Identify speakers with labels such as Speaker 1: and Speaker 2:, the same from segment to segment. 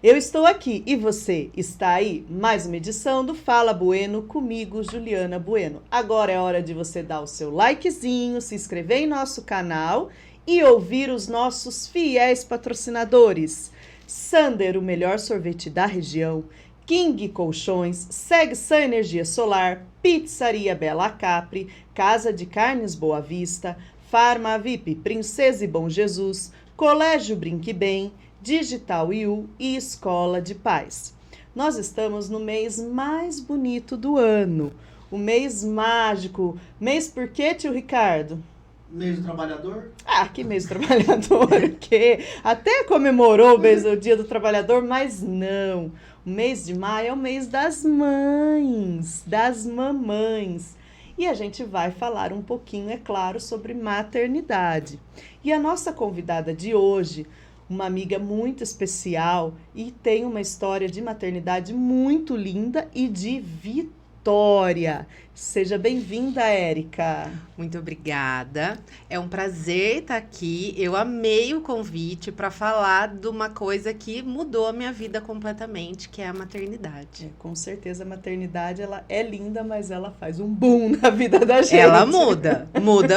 Speaker 1: Eu estou aqui e você está aí? Mais uma edição do Fala Bueno comigo, Juliana Bueno. Agora é hora de você dar o seu likezinho, se inscrever em nosso canal e ouvir os nossos fiéis patrocinadores. Sander, o melhor sorvete da região. King Colchões, Segue Sã Energia Solar, Pizzaria Bela Capri, Casa de Carnes Boa Vista, Farma VIP Princesa e Bom Jesus, Colégio Brinque Bem, Digital IU e Escola de Paz. Nós estamos no mês mais bonito do ano, o mês mágico. Mês por quê, tio Ricardo?
Speaker 2: Mês do Trabalhador?
Speaker 1: Ah, que mês do trabalhador, que até comemorou o Dia do Trabalhador, mas não. O mês de maio é o mês das mães, das mamães. E a gente vai falar um pouquinho, é claro, sobre maternidade. E a nossa convidada de hoje, uma amiga muito especial e tem uma história de maternidade muito linda e de vitória. Seja bem-vinda, Érica.
Speaker 3: Muito obrigada. É um prazer estar aqui. Eu amei o convite para falar de uma coisa que mudou a minha vida completamente, que é a maternidade.
Speaker 1: Com certeza a maternidade ela é linda, mas ela faz um boom na vida da gente.
Speaker 3: Ela muda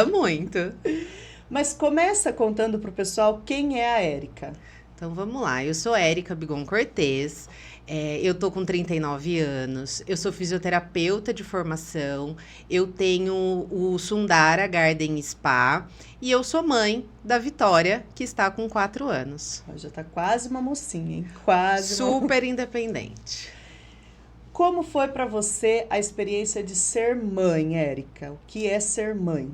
Speaker 3: muito.
Speaker 1: Mas começa contando pro pessoal quem é a Érica.
Speaker 3: Então vamos lá, eu sou Érica Bigon Cortez, eu tô com 39 anos, eu sou fisioterapeuta de formação, eu tenho o Sundara Garden Spa e eu sou mãe da Vitória, que está com 4 anos.
Speaker 1: Já tá quase uma mocinha, hein? Quase.
Speaker 3: Super independente.
Speaker 1: Como foi para você a experiência de ser mãe, Érica? O que é ser mãe?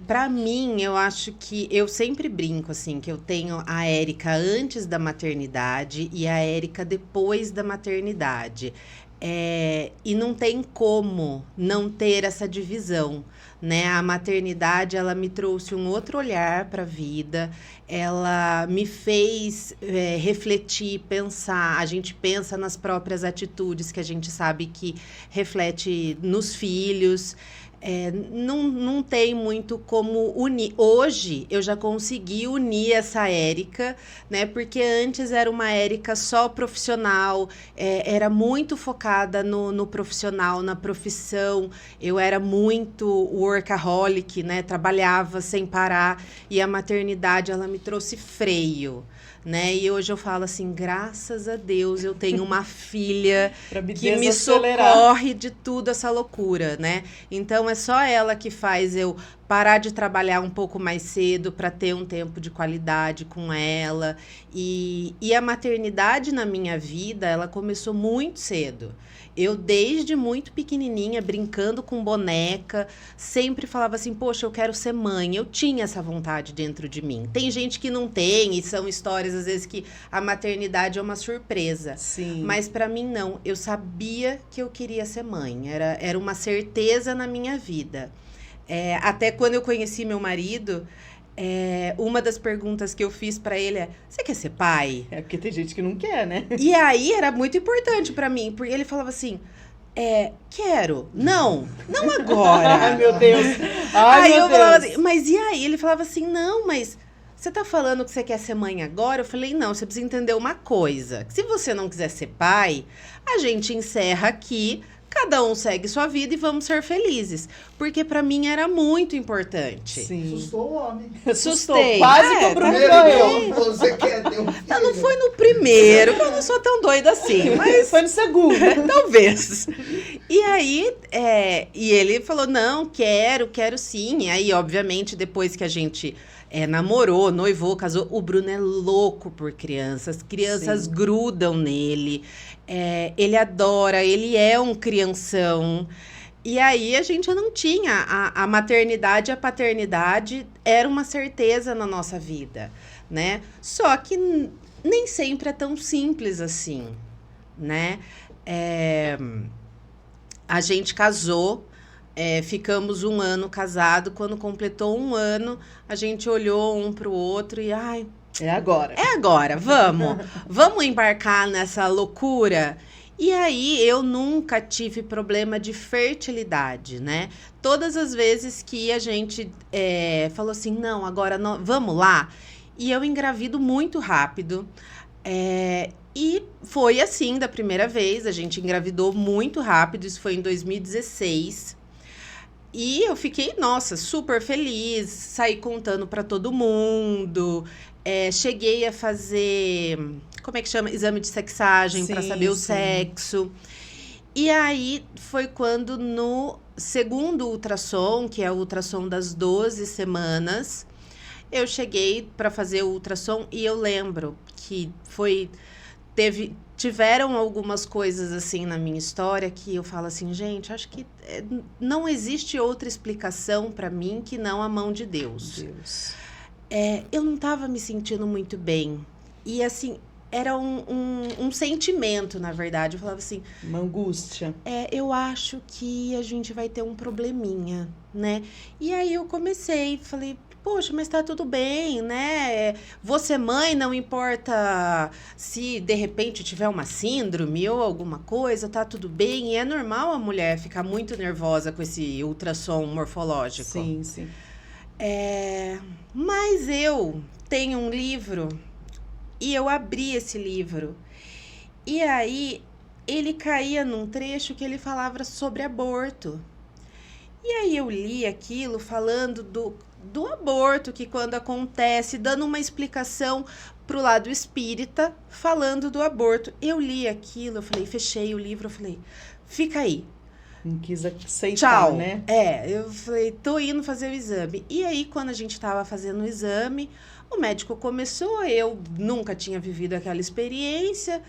Speaker 3: Para mim, eu acho que eu sempre brinco assim, que eu tenho a Érica antes da maternidade e a Érica depois da maternidade. E não tem como não ter essa divisão, né? A maternidade, ela me trouxe um outro olhar para a vida, ela me fez refletir, pensar. A gente pensa nas próprias atitudes que a gente sabe que reflete nos filhos. Não tem muito como unir. Hoje, eu já consegui unir essa Érica, né? Porque antes era uma Érica só profissional, era muito focada no profissional, na profissão. Eu era muito workaholic, né? Trabalhava sem parar. E a maternidade, ela me trouxe freio, né? E hoje eu falo assim, graças a Deus eu tenho uma filha que me socorre de tudo essa loucura, né? Então é só ela que faz eu parar de trabalhar um pouco mais cedo para ter um tempo de qualidade com ela. E a maternidade na minha vida, ela começou muito cedo. Eu, desde muito pequenininha, brincando com boneca, sempre falava assim, poxa, eu quero ser mãe. Eu tinha essa vontade dentro de mim. Tem gente que não tem, e são histórias, às vezes, que a maternidade é uma surpresa.
Speaker 1: Sim.
Speaker 3: Mas, para mim, não. Eu sabia que eu queria ser mãe. Era uma certeza na minha vida. Até quando eu conheci meu marido... uma das perguntas que eu fiz pra ele você quer ser pai?
Speaker 1: Porque tem gente que não quer, né?
Speaker 3: E aí era muito importante pra mim, porque ele falava assim, quero, não agora.
Speaker 1: Ai, meu Deus.
Speaker 3: Aí eu falava assim, mas e aí? Ele falava assim, não, mas você tá falando que você quer ser mãe agora? Eu falei, não, você precisa entender uma coisa, que se você não quiser ser pai, a gente encerra aqui, cada um segue sua vida e vamos ser felizes. Porque pra mim era muito importante.
Speaker 1: Sim.
Speaker 2: Assustou o homem.
Speaker 3: Assustei.
Speaker 1: Quase que o Bruno ganhou.
Speaker 2: Você quer ter um filho?
Speaker 3: Não foi no primeiro, que eu não sou tão doida assim, mas
Speaker 1: Foi no segundo.
Speaker 3: talvez. E aí, e ele falou, não, quero sim. E aí, obviamente, depois que a gente namorou, noivou, casou, o Bruno é louco por crianças. Crianças
Speaker 1: Sim.
Speaker 3: grudam nele. Ele adora, ele é um crianção. E aí, a gente não tinha. A maternidade e a paternidade era uma certeza na nossa vida, né? Só que nem sempre é tão simples assim, né? A gente casou, ficamos 1 ano casado. Quando completou 1 ano, a gente olhou um para o outro e...
Speaker 1: É agora.
Speaker 3: É agora, vamos embarcar nessa loucura? E aí, eu nunca tive problema de fertilidade, né? Todas as vezes que a gente falou assim, não, agora não, vamos lá. E eu engravido muito rápido. E foi assim da primeira vez, a gente engravidou muito rápido, isso foi em 2016. E eu fiquei, nossa, super feliz, saí contando para todo mundo. Cheguei a fazer, como é que chama? Exame de sexagem para
Speaker 1: Sim,
Speaker 3: saber o
Speaker 1: sim.
Speaker 3: sexo. E aí foi quando no segundo ultrassom, que é o ultrassom das 12 semanas, eu cheguei para fazer o ultrassom e eu lembro que tiveram algumas coisas assim na minha história que eu falo assim, gente, acho que não existe outra explicação para mim que não a mão de Deus.
Speaker 1: Deus.
Speaker 3: Eu não estava me sentindo muito bem. E assim, era um sentimento, na verdade. Eu falava assim,
Speaker 1: Uma angústia.
Speaker 3: eu acho que a gente vai ter um probleminha, né? E aí eu falei, poxa, mas tá tudo bem, né? Você mãe, não importa se de repente tiver uma síndrome ou alguma coisa, tá tudo bem. E é normal a mulher ficar muito nervosa com esse ultrassom morfológico.
Speaker 1: Sim, sim.
Speaker 3: Mas eu tenho um livro e eu abri esse livro. E aí ele caía num trecho que ele falava sobre aborto. E aí eu li aquilo falando do aborto, que quando acontece, dando uma explicação pro lado espírita, falando do aborto. Eu li aquilo, eu falei, fechei o livro, eu falei, fica aí.
Speaker 1: Não quis aceitar,
Speaker 3: Tchau.
Speaker 1: né?
Speaker 3: Eu falei, tô indo fazer o exame. E aí, quando a gente tava fazendo o exame, o médico começou, eu nunca tinha vivido aquela experiência.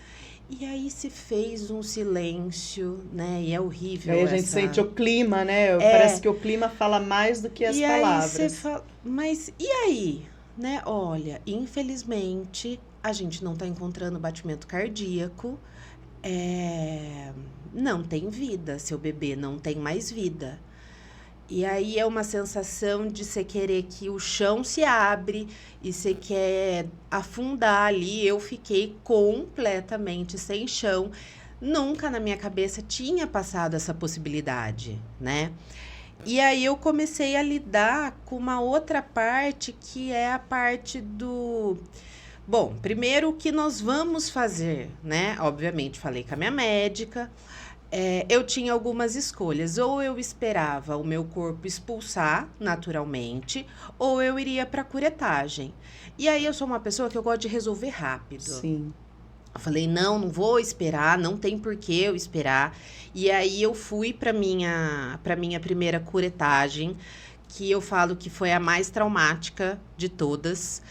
Speaker 3: E aí se fez um silêncio, né? E é horrível.
Speaker 1: Aí a gente sente o clima, né? Parece que o clima fala mais do que as palavras.
Speaker 3: Aí você fala, mas e aí? Né? Olha, infelizmente, a gente não tá encontrando batimento cardíaco. Não tem vida, seu bebê não tem mais vida. E aí é uma sensação de você querer que o chão se abre e você quer afundar ali. Eu fiquei completamente sem chão. Nunca na minha cabeça tinha passado essa possibilidade, né? E aí eu comecei a lidar com uma outra parte, que é a parte do... Bom, primeiro o que nós vamos fazer, né? Obviamente, falei com a minha médica. Eu tinha algumas escolhas. Ou eu esperava o meu corpo expulsar naturalmente, ou eu iria para curetagem. E aí eu sou uma pessoa que eu gosto de resolver rápido.
Speaker 1: Sim.
Speaker 3: Eu falei, não vou esperar, não tem por que eu esperar. E aí eu fui para minha primeira curetagem, que eu falo que foi a mais traumática de todas.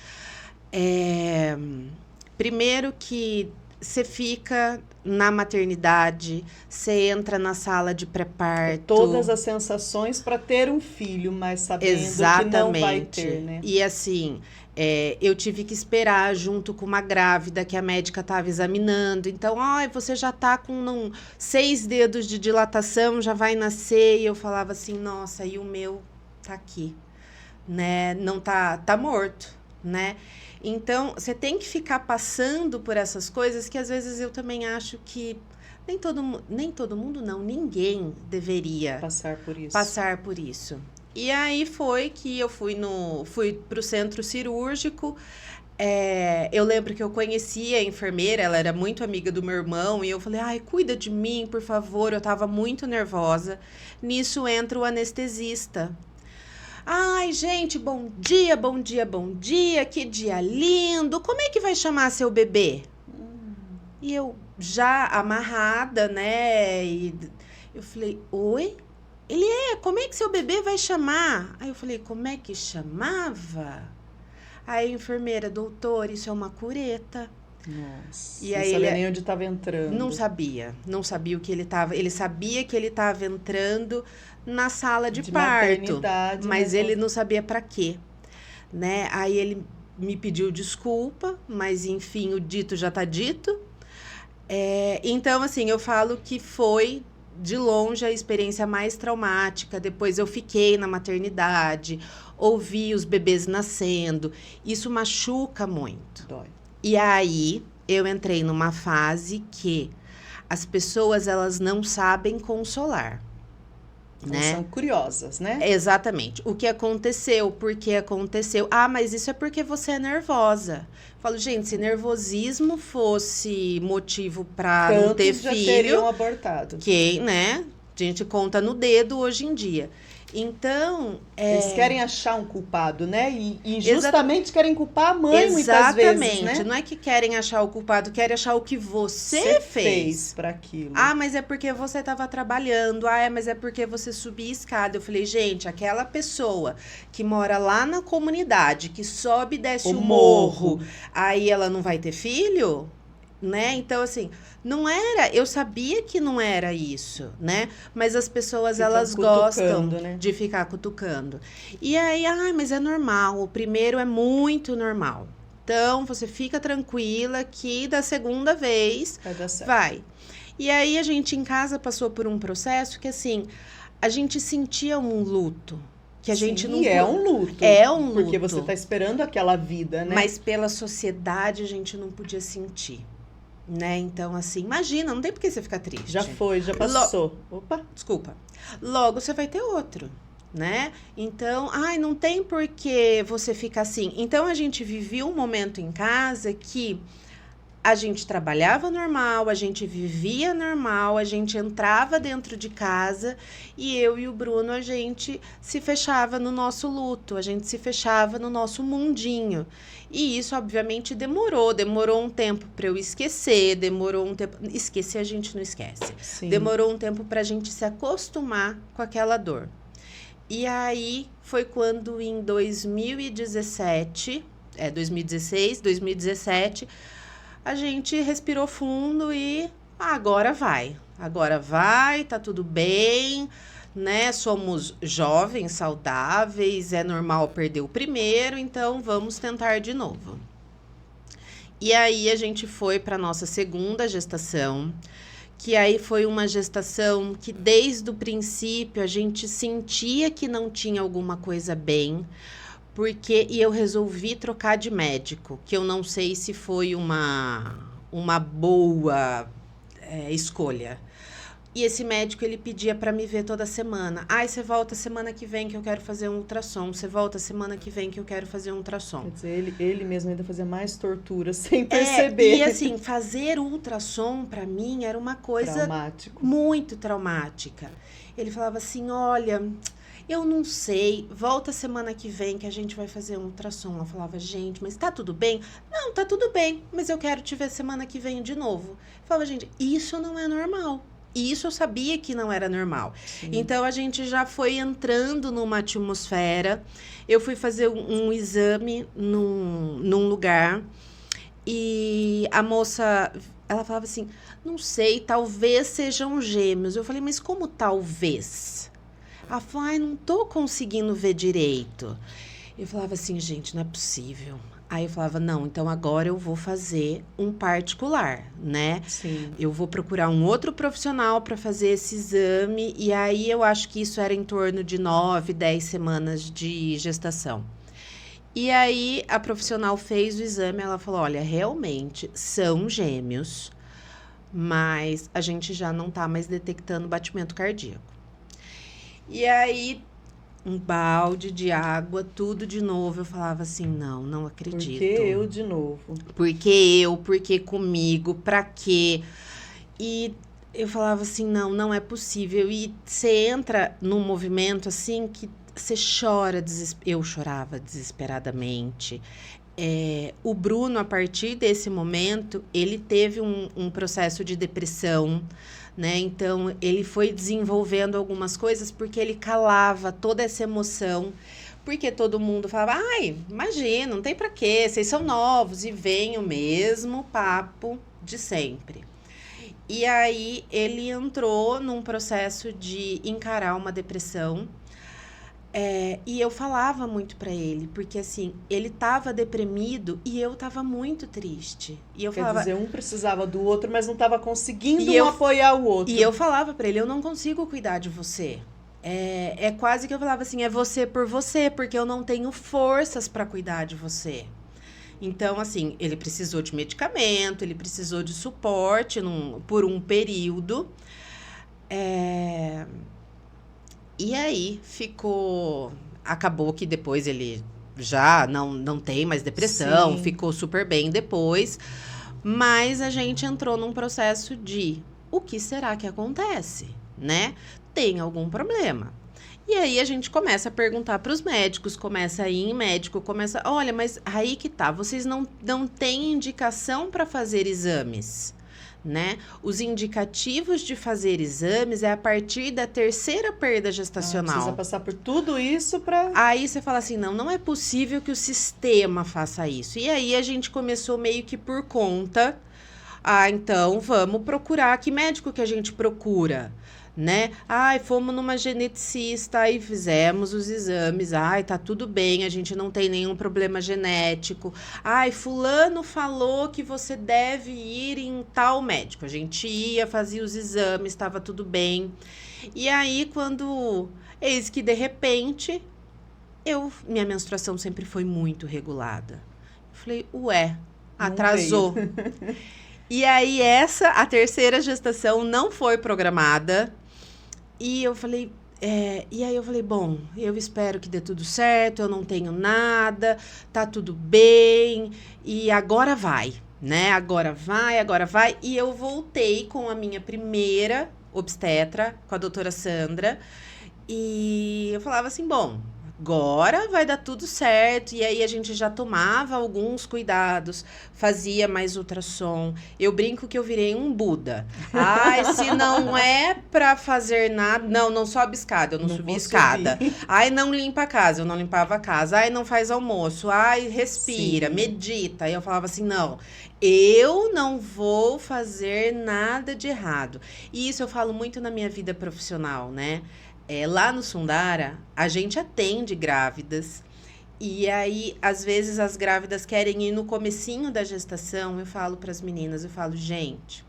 Speaker 3: Primeiro que você fica na maternidade, você entra na sala de pré-parto.
Speaker 1: Todas as sensações para ter um filho, mas sabendo que não vai ter, né?
Speaker 3: E assim, eu tive que esperar junto com uma grávida que a médica estava examinando. Então, você já tá com 6 dedos de dilatação, já vai nascer. E eu falava assim, nossa, e o meu tá aqui, né? Não tá morto, né? Então, você tem que ficar passando por essas coisas que às vezes eu também acho que ninguém deveria passar por isso. E aí foi que eu fui pro centro cirúrgico. Eu lembro que eu conhecia a enfermeira, ela era muito amiga do meu irmão, e eu falei, cuida de mim, por favor, eu tava muito nervosa. Nisso entra o anestesista. Gente, bom dia, bom dia, bom dia, que dia lindo. Como é que vai chamar seu bebê? E eu já amarrada, né? E eu falei, oi? Ele como é que seu bebê vai chamar? Aí eu falei, como é que chamava? Aí a enfermeira, doutor, isso é uma cureta.
Speaker 1: Nossa,
Speaker 3: e aí
Speaker 1: não sabia nem onde estava entrando.
Speaker 3: Não sabia o que ele estava. Ele sabia que ele estava entrando na sala de parto, mas ele não sabia para quê, né? Aí ele me pediu desculpa, mas enfim, o dito já tá dito. Então, assim, eu falo que foi de longe a experiência mais traumática. Depois eu fiquei na maternidade, ouvi os bebês nascendo. Isso machuca muito.
Speaker 1: Dói.
Speaker 3: E aí eu entrei numa fase que as pessoas elas não sabem consolar.
Speaker 1: Elas
Speaker 3: né?
Speaker 1: são curiosas, né?
Speaker 3: Exatamente. O que aconteceu? Por que aconteceu? Ah, mas isso é porque você é nervosa. Falo, gente, se nervosismo fosse motivo para não ter
Speaker 1: Tantos já teriam
Speaker 3: filho,
Speaker 1: abortado.
Speaker 3: que, né? A gente conta no dedo hoje em dia. Então,
Speaker 1: Eles querem achar um culpado, né? E justamente querem culpar a mãe muitas vezes, né?
Speaker 3: Não é que querem achar o culpado, querem achar o que você fez.
Speaker 1: Para aquilo.
Speaker 3: Ah, mas é porque você estava trabalhando. Ah, mas é porque você subia escada. Eu falei, gente, aquela pessoa que mora lá na comunidade, que sobe e desce o morro, aí ela não vai ter filho? Né? Então, assim, não era... Eu sabia que não era isso, né? Mas as pessoas,
Speaker 1: Ficam
Speaker 3: elas gostam,
Speaker 1: né?
Speaker 3: de ficar cutucando. E aí, mas é normal. O primeiro é muito normal. Então, você fica tranquila que da segunda vez
Speaker 1: vai dar certo.
Speaker 3: vai. E aí, a gente em casa passou por um processo que, assim, a gente sentia um luto. Que a gente não...
Speaker 1: é um luto.
Speaker 3: É um luto.
Speaker 1: Porque você está esperando aquela vida, né?
Speaker 3: Mas pela sociedade, a gente não podia sentir. Né? Então, assim, imagina, não tem por que você ficar triste.
Speaker 1: Já foi, já passou. Opa.
Speaker 3: Desculpa. Logo, você vai ter outro, né? Então, não tem por que você ficar assim. Então, a gente vivia um momento em casa que a gente trabalhava normal, a gente vivia normal, a gente entrava dentro de casa e eu e o Bruno, a gente se fechava no nosso luto, a gente se fechava no nosso mundinho. E isso, obviamente, demorou um tempo para eu esquecer, demorou um tempo... Esquecer a gente não esquece.
Speaker 1: Sim.
Speaker 3: Demorou um tempo para a gente se acostumar com aquela dor. E aí, foi quando em 2016, 2017... a gente respirou fundo e agora vai, tá tudo bem, né? Somos jovens, saudáveis, é normal perder o primeiro, então vamos tentar de novo. E aí a gente foi para nossa segunda gestação, que aí foi uma gestação que desde o princípio a gente sentia que não tinha alguma coisa bem, e eu resolvi trocar de médico, que eu não sei se foi uma boa escolha. E esse médico, ele pedia para me ver toda semana. Você volta semana que vem que eu quero fazer um ultrassom. Você volta semana que vem que eu quero fazer um ultrassom.
Speaker 1: Quer dizer, ele mesmo ainda fazia mais tortura sem perceber.
Speaker 3: E assim, fazer ultrassom para mim era uma coisa muito traumática. Ele falava assim, olha... eu não sei, volta semana que vem que a gente vai fazer um ultrassom. Eu falava, gente, mas tá tudo bem? Não, tá tudo bem, mas eu quero te ver semana que vem de novo. Eu falava, gente, isso não é normal. E isso eu sabia que não era normal. Sim. Então, a gente já foi entrando numa atmosfera. Eu fui fazer um exame num lugar e a moça, ela falava assim, não sei, talvez sejam gêmeos. Eu falei, mas como talvez? Ela falou, não tô conseguindo ver direito. Eu falava assim, gente, não é possível. Aí eu falava, não, então agora eu vou fazer um particular, né?
Speaker 1: Sim.
Speaker 3: Eu vou procurar um outro profissional para fazer esse exame. E aí eu acho que isso era em torno de 9, 10 semanas de gestação. E aí a profissional fez o exame, ela falou, olha, realmente são gêmeos, mas a gente já não tá mais detectando batimento cardíaco. E aí, um balde de água, tudo de novo. Eu falava assim, não acredito.
Speaker 1: Por que eu de novo?
Speaker 3: Por que comigo? Pra quê? E eu falava assim, não é possível. E você entra num movimento assim que você chora. Eu chorava desesperadamente. O Bruno, a partir desse momento, ele teve um processo de depressão, né? Então, ele foi desenvolvendo algumas coisas porque ele calava toda essa emoção, porque todo mundo falava, imagina, não tem pra quê, vocês são novos, e vem o mesmo papo de sempre. E aí, ele entrou num processo de encarar uma depressão, e eu falava muito pra ele, porque assim, ele tava deprimido e eu tava muito triste. E eu
Speaker 1: Quer dizer, um precisava do outro, mas não tava conseguindo apoiar o outro.
Speaker 3: E eu falava pra ele, eu não consigo cuidar de você. É quase que eu falava assim, é você por você, porque eu não tenho forças pra cuidar de você. Então, assim, ele precisou de medicamento, ele precisou de suporte por um período. E aí acabou que depois ele já não tem mais depressão,
Speaker 1: Sim.
Speaker 3: ficou super bem depois, mas a gente entrou num processo de o que será que acontece, né? Tem algum problema. E aí a gente começa a perguntar para os médicos, começa a ir em médico, olha, mas aí que tá, vocês não têm indicação para fazer exames, né? Os indicativos de fazer exames é a partir da terceira perda gestacional.
Speaker 1: Precisa passar por tudo isso para...
Speaker 3: Aí você fala assim, não é possível que o sistema faça isso. E aí a gente começou meio que por conta. Então vamos procurar. Que médico que a gente procura? Né? Fomos numa geneticista e fizemos os exames. Tá tudo bem, a gente não tem nenhum problema genético. Fulano falou que você deve ir em tal médico. A gente ia, fazia os exames, estava tudo bem. E aí, eis que de repente, minha menstruação sempre foi muito regulada. Eu falei, atrasou. E aí, a terceira gestação não foi programada. E eu falei, bom, eu espero que dê tudo certo, eu não tenho nada, tá tudo bem, e agora vai, né? Agora vai. E eu voltei com a minha primeira obstetra, com a doutora Sandra, e eu falava assim, bom, agora vai dar tudo certo. E aí a gente já tomava alguns cuidados, fazia mais ultrassom. Eu brinco que eu virei um Buda. Se não é pra fazer nada... Não sobe escada, eu não subia escada. Não limpa a casa, eu não limpava a casa. Não faz almoço. Respira,
Speaker 1: Sim.
Speaker 3: medita. Aí eu falava assim, não, eu não vou fazer nada de errado. E isso eu falo muito na minha vida profissional, né? Lá no Sundara, a gente atende grávidas. E aí, às vezes, as grávidas querem ir no comecinho da gestação. Eu falo para as meninas, gente,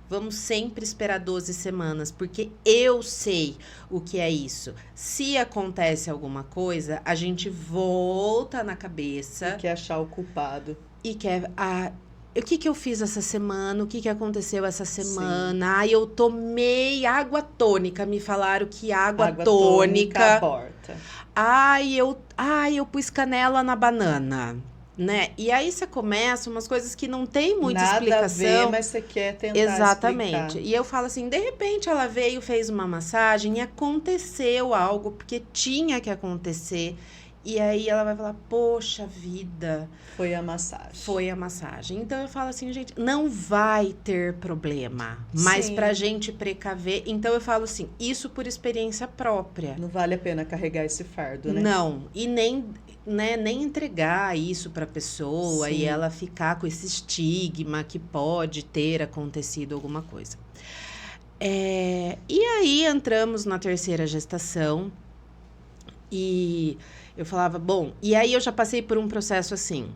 Speaker 3: vamos sempre esperar 12 semanas, porque eu sei o que é isso. Se acontece alguma coisa, a gente volta na cabeça.
Speaker 1: E quer achar o culpado.
Speaker 3: E quer... o que eu fiz essa semana? O que aconteceu essa semana? Eu tomei água tônica. Me falaram que água tônica
Speaker 1: aborta.
Speaker 3: Eu pus canela na banana, né? E aí você começa umas coisas que não tem muita explicação.
Speaker 1: Nada a ver, mas você quer tentar
Speaker 3: Exatamente.
Speaker 1: explicar.
Speaker 3: E eu falo assim, de repente ela veio, fez uma massagem e aconteceu algo, porque tinha que acontecer. E aí ela vai falar, poxa vida.
Speaker 1: Foi a massagem.
Speaker 3: Então eu falo assim, gente, não vai ter problema. Mas
Speaker 1: Sim.
Speaker 3: pra gente precaver. Então eu falo assim, isso por experiência própria.
Speaker 1: Não vale a pena carregar esse fardo, né?
Speaker 3: Não. E nem entregar isso pra pessoa.
Speaker 1: Sim.
Speaker 3: E ela ficar com esse estigma que pode ter acontecido alguma coisa. E aí entramos na terceira gestação. E eu falava, bom, e aí eu já passei por um processo assim,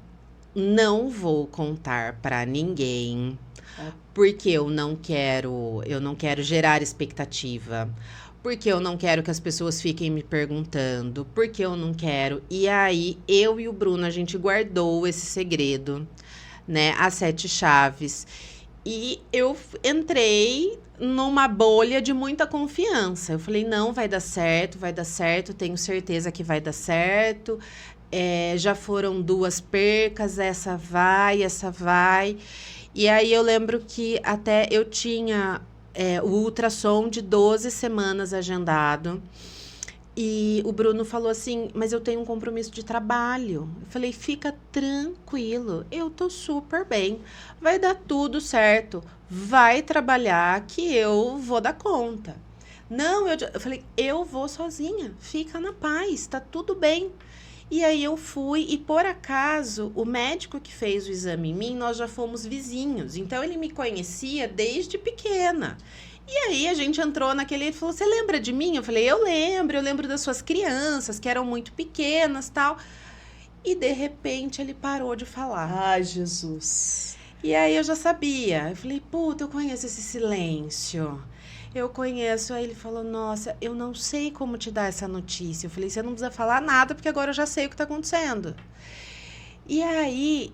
Speaker 3: não vou contar pra ninguém, porque eu não quero gerar expectativa, porque eu não quero que as pessoas fiquem me perguntando, porque eu não quero. E aí, eu e o Bruno, a gente guardou esse segredo, né, as 7 chaves. E eu entrei numa bolha de muita confiança. Eu falei, não, vai dar certo, tenho certeza que vai dar certo. Já foram 2 percas, essa vai. E aí eu lembro que até eu tinha o ultrassom de 12 semanas agendado. E o Bruno falou assim, mas eu tenho um compromisso de trabalho. Eu falei, fica tranquilo, eu tô super bem. Vai dar tudo certo, vai trabalhar que eu vou dar conta. Não, eu falei, eu vou sozinha, fica na paz, tá tudo bem. E aí eu fui e, por acaso, o médico que fez o exame em mim, nós já fomos vizinhos. Então, ele me conhecia desde pequena. E aí a gente entrou naquele, ele falou, você lembra de mim? Eu falei, eu lembro das suas crianças, que eram muito pequenas, tal. E de repente ele parou de falar.
Speaker 1: Ai, Jesus.
Speaker 3: E aí eu já sabia. Eu falei, puta, eu conheço esse silêncio. Eu conheço. Aí ele falou, nossa, eu não sei como te dar essa notícia. Eu falei, você não precisa falar nada, porque agora eu já sei o que tá acontecendo. E aí,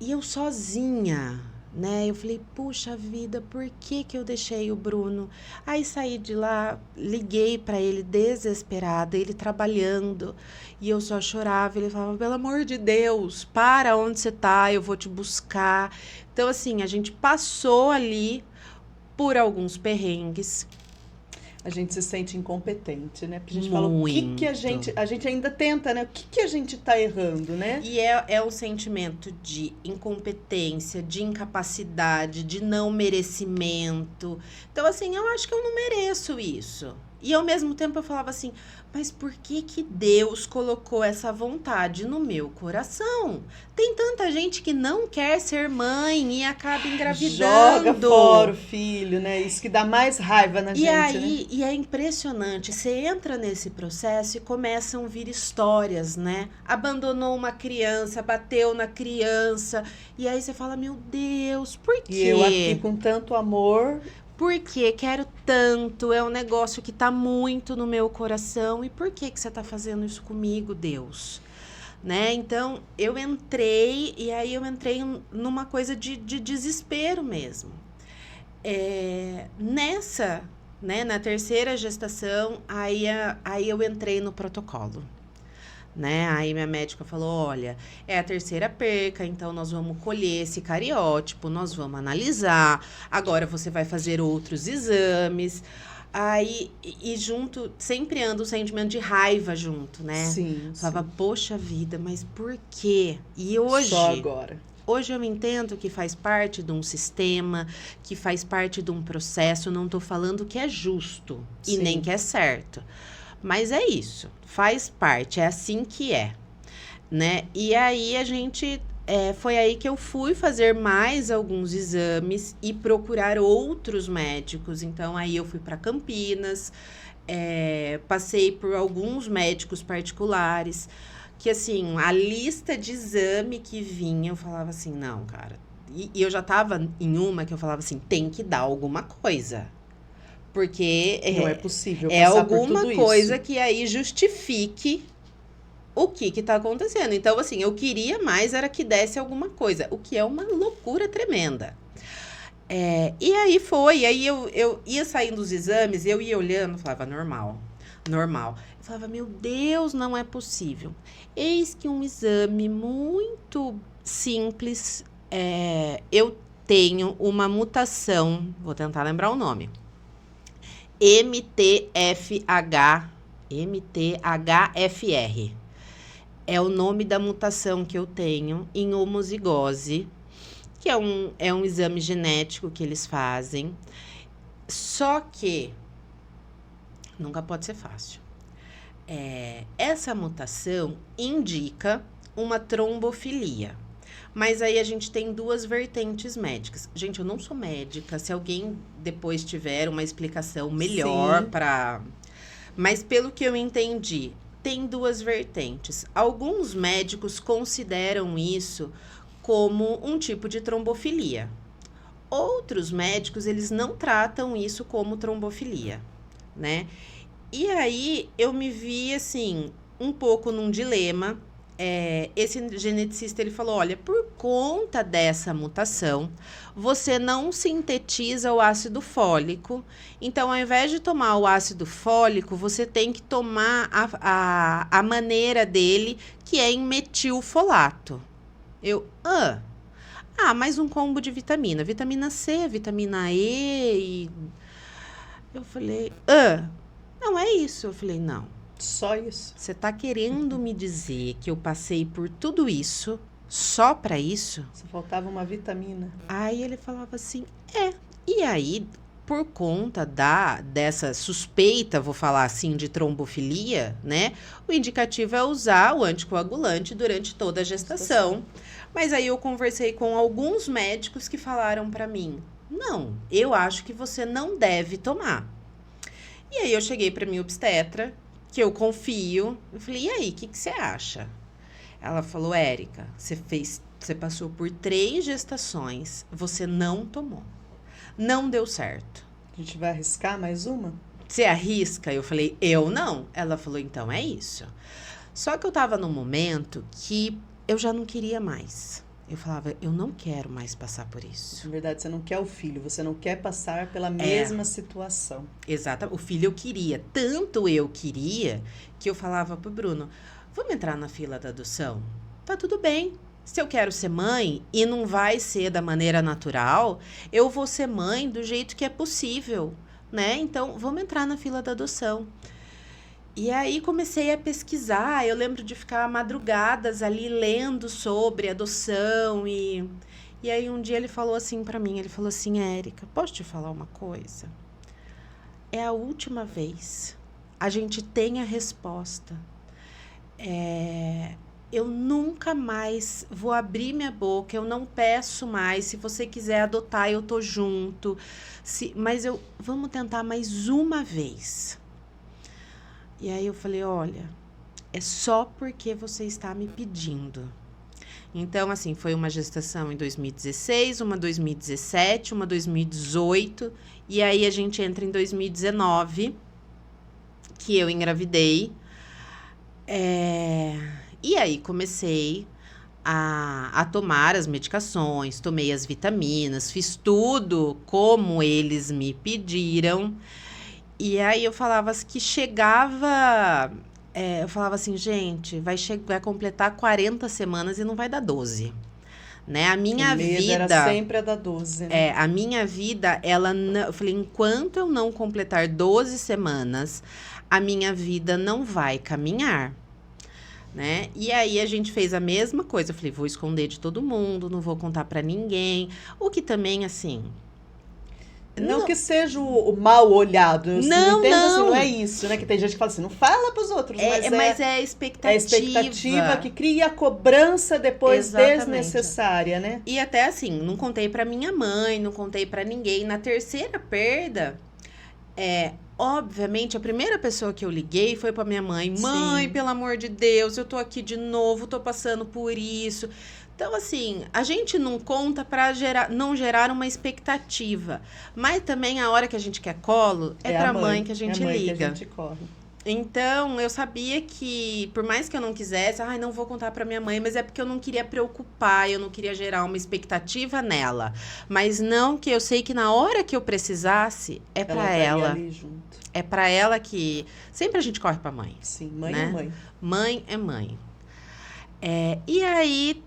Speaker 3: eu sozinha, né? Eu falei, puxa vida, por que que eu deixei o Bruno? Aí saí de lá, liguei para ele desesperada, ele trabalhando, e eu só chorava. Ele falava, pelo amor de Deus, para onde você tá, eu vou te buscar. Então, assim, a gente passou ali por alguns perrengues.
Speaker 1: A gente se sente incompetente, né? Porque a gente fala, o que que a gente ainda tenta, né? O que a gente tá errando, né?
Speaker 3: E é o sentimento de incompetência, de incapacidade, de não merecimento. Então, assim, eu acho que eu não mereço isso. E ao mesmo tempo eu falava assim, mas por que que Deus colocou essa vontade no meu coração? Tem tanta gente que não quer ser mãe e acaba engravidando.
Speaker 1: Joga fora o filho, né? Isso que dá mais raiva na gente,
Speaker 3: aí,
Speaker 1: né?
Speaker 3: e é impressionante, você entra nesse processo e começam a vir histórias, né? Abandonou uma criança, bateu na criança, e aí você fala, meu Deus, por quê?
Speaker 1: E eu aqui com tanto amor.
Speaker 3: Porque quero tanto, é um negócio que tá muito no meu coração. E por que que você tá fazendo isso comigo, Deus? Né? Então, eu entrei numa coisa de desespero mesmo. Nessa, né, na terceira gestação, aí eu entrei no protocolo. Né? Aí minha médica falou, olha, é a terceira perca, então nós vamos colher esse cariótipo, nós vamos analisar, agora você vai fazer outros exames. Aí, e junto, sempre anda o sentimento de raiva junto, né?
Speaker 1: Sim,
Speaker 3: Falava, poxa vida, mas por quê? E hoje...
Speaker 1: Só agora.
Speaker 3: Hoje eu entendo que faz parte de um sistema, que faz parte de um processo, não tô falando que é justo e nem que é certo. Mas é isso, faz parte, é assim que é, né? E aí a gente, foi aí que eu fui fazer mais alguns exames e procurar outros médicos. Então, aí eu fui para Campinas, passei por alguns médicos particulares, que assim, a lista de exame que vinha, eu falava assim, não, cara. E eu já tava em uma que eu falava assim, tem que dar alguma coisa. Porque
Speaker 1: não é possível
Speaker 3: é
Speaker 1: passar por
Speaker 3: alguma
Speaker 1: tudo
Speaker 3: coisa
Speaker 1: isso.
Speaker 3: que aí justifique o que tá acontecendo. Então, assim, eu queria mais era que desse alguma coisa, o que é uma loucura tremenda. E aí eu ia saindo dos exames, eu ia olhando, falava, normal. Eu falava, meu Deus, não é possível. Eis que um exame muito simples, eu tenho uma mutação, vou tentar lembrar o nome. MTHFR. É o nome da mutação que eu tenho em homozigose, que é um exame genético que eles fazem. Só que nunca pode ser fácil. Essa mutação indica uma trombofilia. Mas aí a gente tem duas vertentes médicas. Gente, eu não sou médica. Se alguém depois tiver uma explicação melhor para... Mas pelo que eu entendi, tem duas vertentes. Alguns médicos consideram isso como um tipo de trombofilia. Outros médicos, eles não tratam isso como trombofilia, né? E aí eu me vi, assim, um pouco num dilema. Esse geneticista, ele falou, olha, por conta dessa mutação, você não sintetiza o ácido fólico, então ao invés de tomar o ácido fólico, você tem que tomar a maneira dele, que é em metilfolato. Mais um combo de vitamina C, vitamina E, eu falei, não é isso, eu falei, não.
Speaker 1: Só isso.
Speaker 3: Você tá querendo me dizer que eu passei por tudo isso, só pra isso?
Speaker 1: Só faltava uma vitamina.
Speaker 3: Aí ele falava assim, E aí, por conta dessa suspeita, vou falar assim, de trombofilia, né? O indicativo é usar o anticoagulante durante toda a gestação. Mas aí eu conversei com alguns médicos que falaram pra mim, não, eu acho que você não deve tomar. E aí eu cheguei pra minha obstetra, que eu confio. Eu falei, e aí, o que você acha? Ela falou, Érica, você passou por 3 gestações, você não tomou. Não deu certo.
Speaker 1: A gente vai arriscar mais uma?
Speaker 3: Você arrisca? Eu falei, eu não. Ela falou, então é isso. Só que eu tava num momento que eu já não queria mais. Eu falava, eu não quero mais passar por isso.
Speaker 1: Na verdade, você não quer o filho, você não quer passar pela mesma situação.
Speaker 3: Exato, o filho eu queria, tanto eu queria, que eu falava pro Bruno, vamos entrar na fila da adoção? Tá tudo bem. Se eu quero ser mãe e não vai ser da maneira natural, eu vou ser mãe do jeito que é possível, né? Então, vamos entrar na fila da adoção. E aí comecei a pesquisar, eu lembro de ficar madrugadas ali lendo sobre adoção e aí um dia ele falou assim pra mim, ele falou assim, Érica, posso te falar uma coisa? É a última vez, a gente tem a resposta. Eu nunca mais vou abrir minha boca, eu não peço mais, se você quiser adotar eu tô junto, mas vamos tentar mais uma vez. E aí eu falei, olha, é só porque você está me pedindo. Então, assim, foi uma gestação em 2016, uma 2017, uma 2018, e aí a gente entra em 2019, que eu engravidei. E aí comecei a tomar as medicações, tomei as vitaminas, fiz tudo como eles me pediram. E aí eu falava que chegava... eu falava assim, gente, vai completar 40 semanas e não vai dar 12. Né? A minha vida...
Speaker 1: era sempre a da 12. Né?
Speaker 3: A minha vida, eu falei, enquanto eu não completar 12 semanas, a minha vida não vai caminhar. Né? E aí a gente fez a mesma coisa. Eu falei, vou esconder de todo mundo, não vou contar pra ninguém. O que também, assim...
Speaker 1: Não que seja o mal olhado. Eu
Speaker 3: não,
Speaker 1: entendo,
Speaker 3: não.
Speaker 1: Assim, não é isso, né? Que tem gente que fala assim, não fala pros outros,
Speaker 3: mas é a expectativa.
Speaker 1: É a expectativa que cria a cobrança depois desnecessária, né?
Speaker 3: E até assim, não contei pra minha mãe, não contei pra ninguém. Na terceira perda, obviamente, a primeira pessoa que eu liguei foi pra minha mãe. Mãe, pelo amor de Deus, eu tô aqui de novo, tô passando por isso. Então, assim, a gente não conta para não gerar uma expectativa. Mas também a hora que a gente quer colo, é pra mãe que a gente liga.
Speaker 1: Que a gente corre.
Speaker 3: Então, eu sabia que, por mais que eu não quisesse, não vou contar pra minha mãe, mas é porque eu não queria preocupar, eu não queria gerar uma expectativa nela. Mas não que eu sei que na hora que eu precisasse, é pra ela.
Speaker 1: Ali junto.
Speaker 3: É pra ela que... Sempre a gente corre pra mãe.
Speaker 1: Sim, mãe
Speaker 3: né?
Speaker 1: é mãe.
Speaker 3: Mãe é mãe. E aí...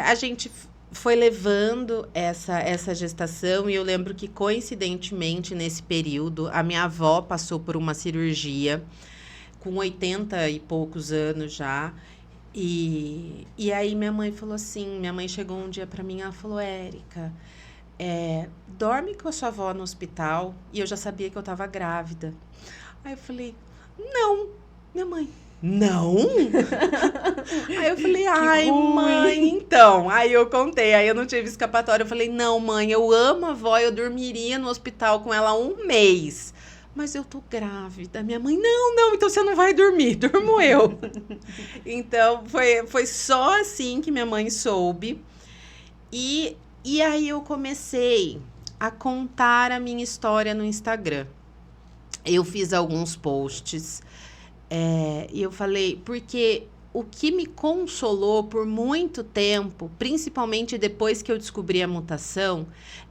Speaker 3: a gente foi levando essa gestação e eu lembro que, coincidentemente, nesse período, a minha avó passou por uma cirurgia com 80 e poucos anos já. E aí minha mãe falou assim, minha mãe chegou um dia pra mim, ela falou, Érica, dorme com a sua avó no hospital. E eu já sabia que eu tava grávida. Aí eu falei, não, minha mãe. Não? Aí eu falei, mãe, então. Aí eu contei, aí eu não tive escapatória. Eu falei, não, mãe, eu amo a avó, eu dormiria no hospital com ela 1 mês. Mas eu tô grávida. Minha mãe, não, então você não vai dormir, durmo eu. Então, foi só assim que minha mãe soube. E aí eu comecei a contar a minha história no Instagram. Eu fiz alguns posts. E eu falei, porque o que me consolou por muito tempo, principalmente depois que eu descobri a mutação,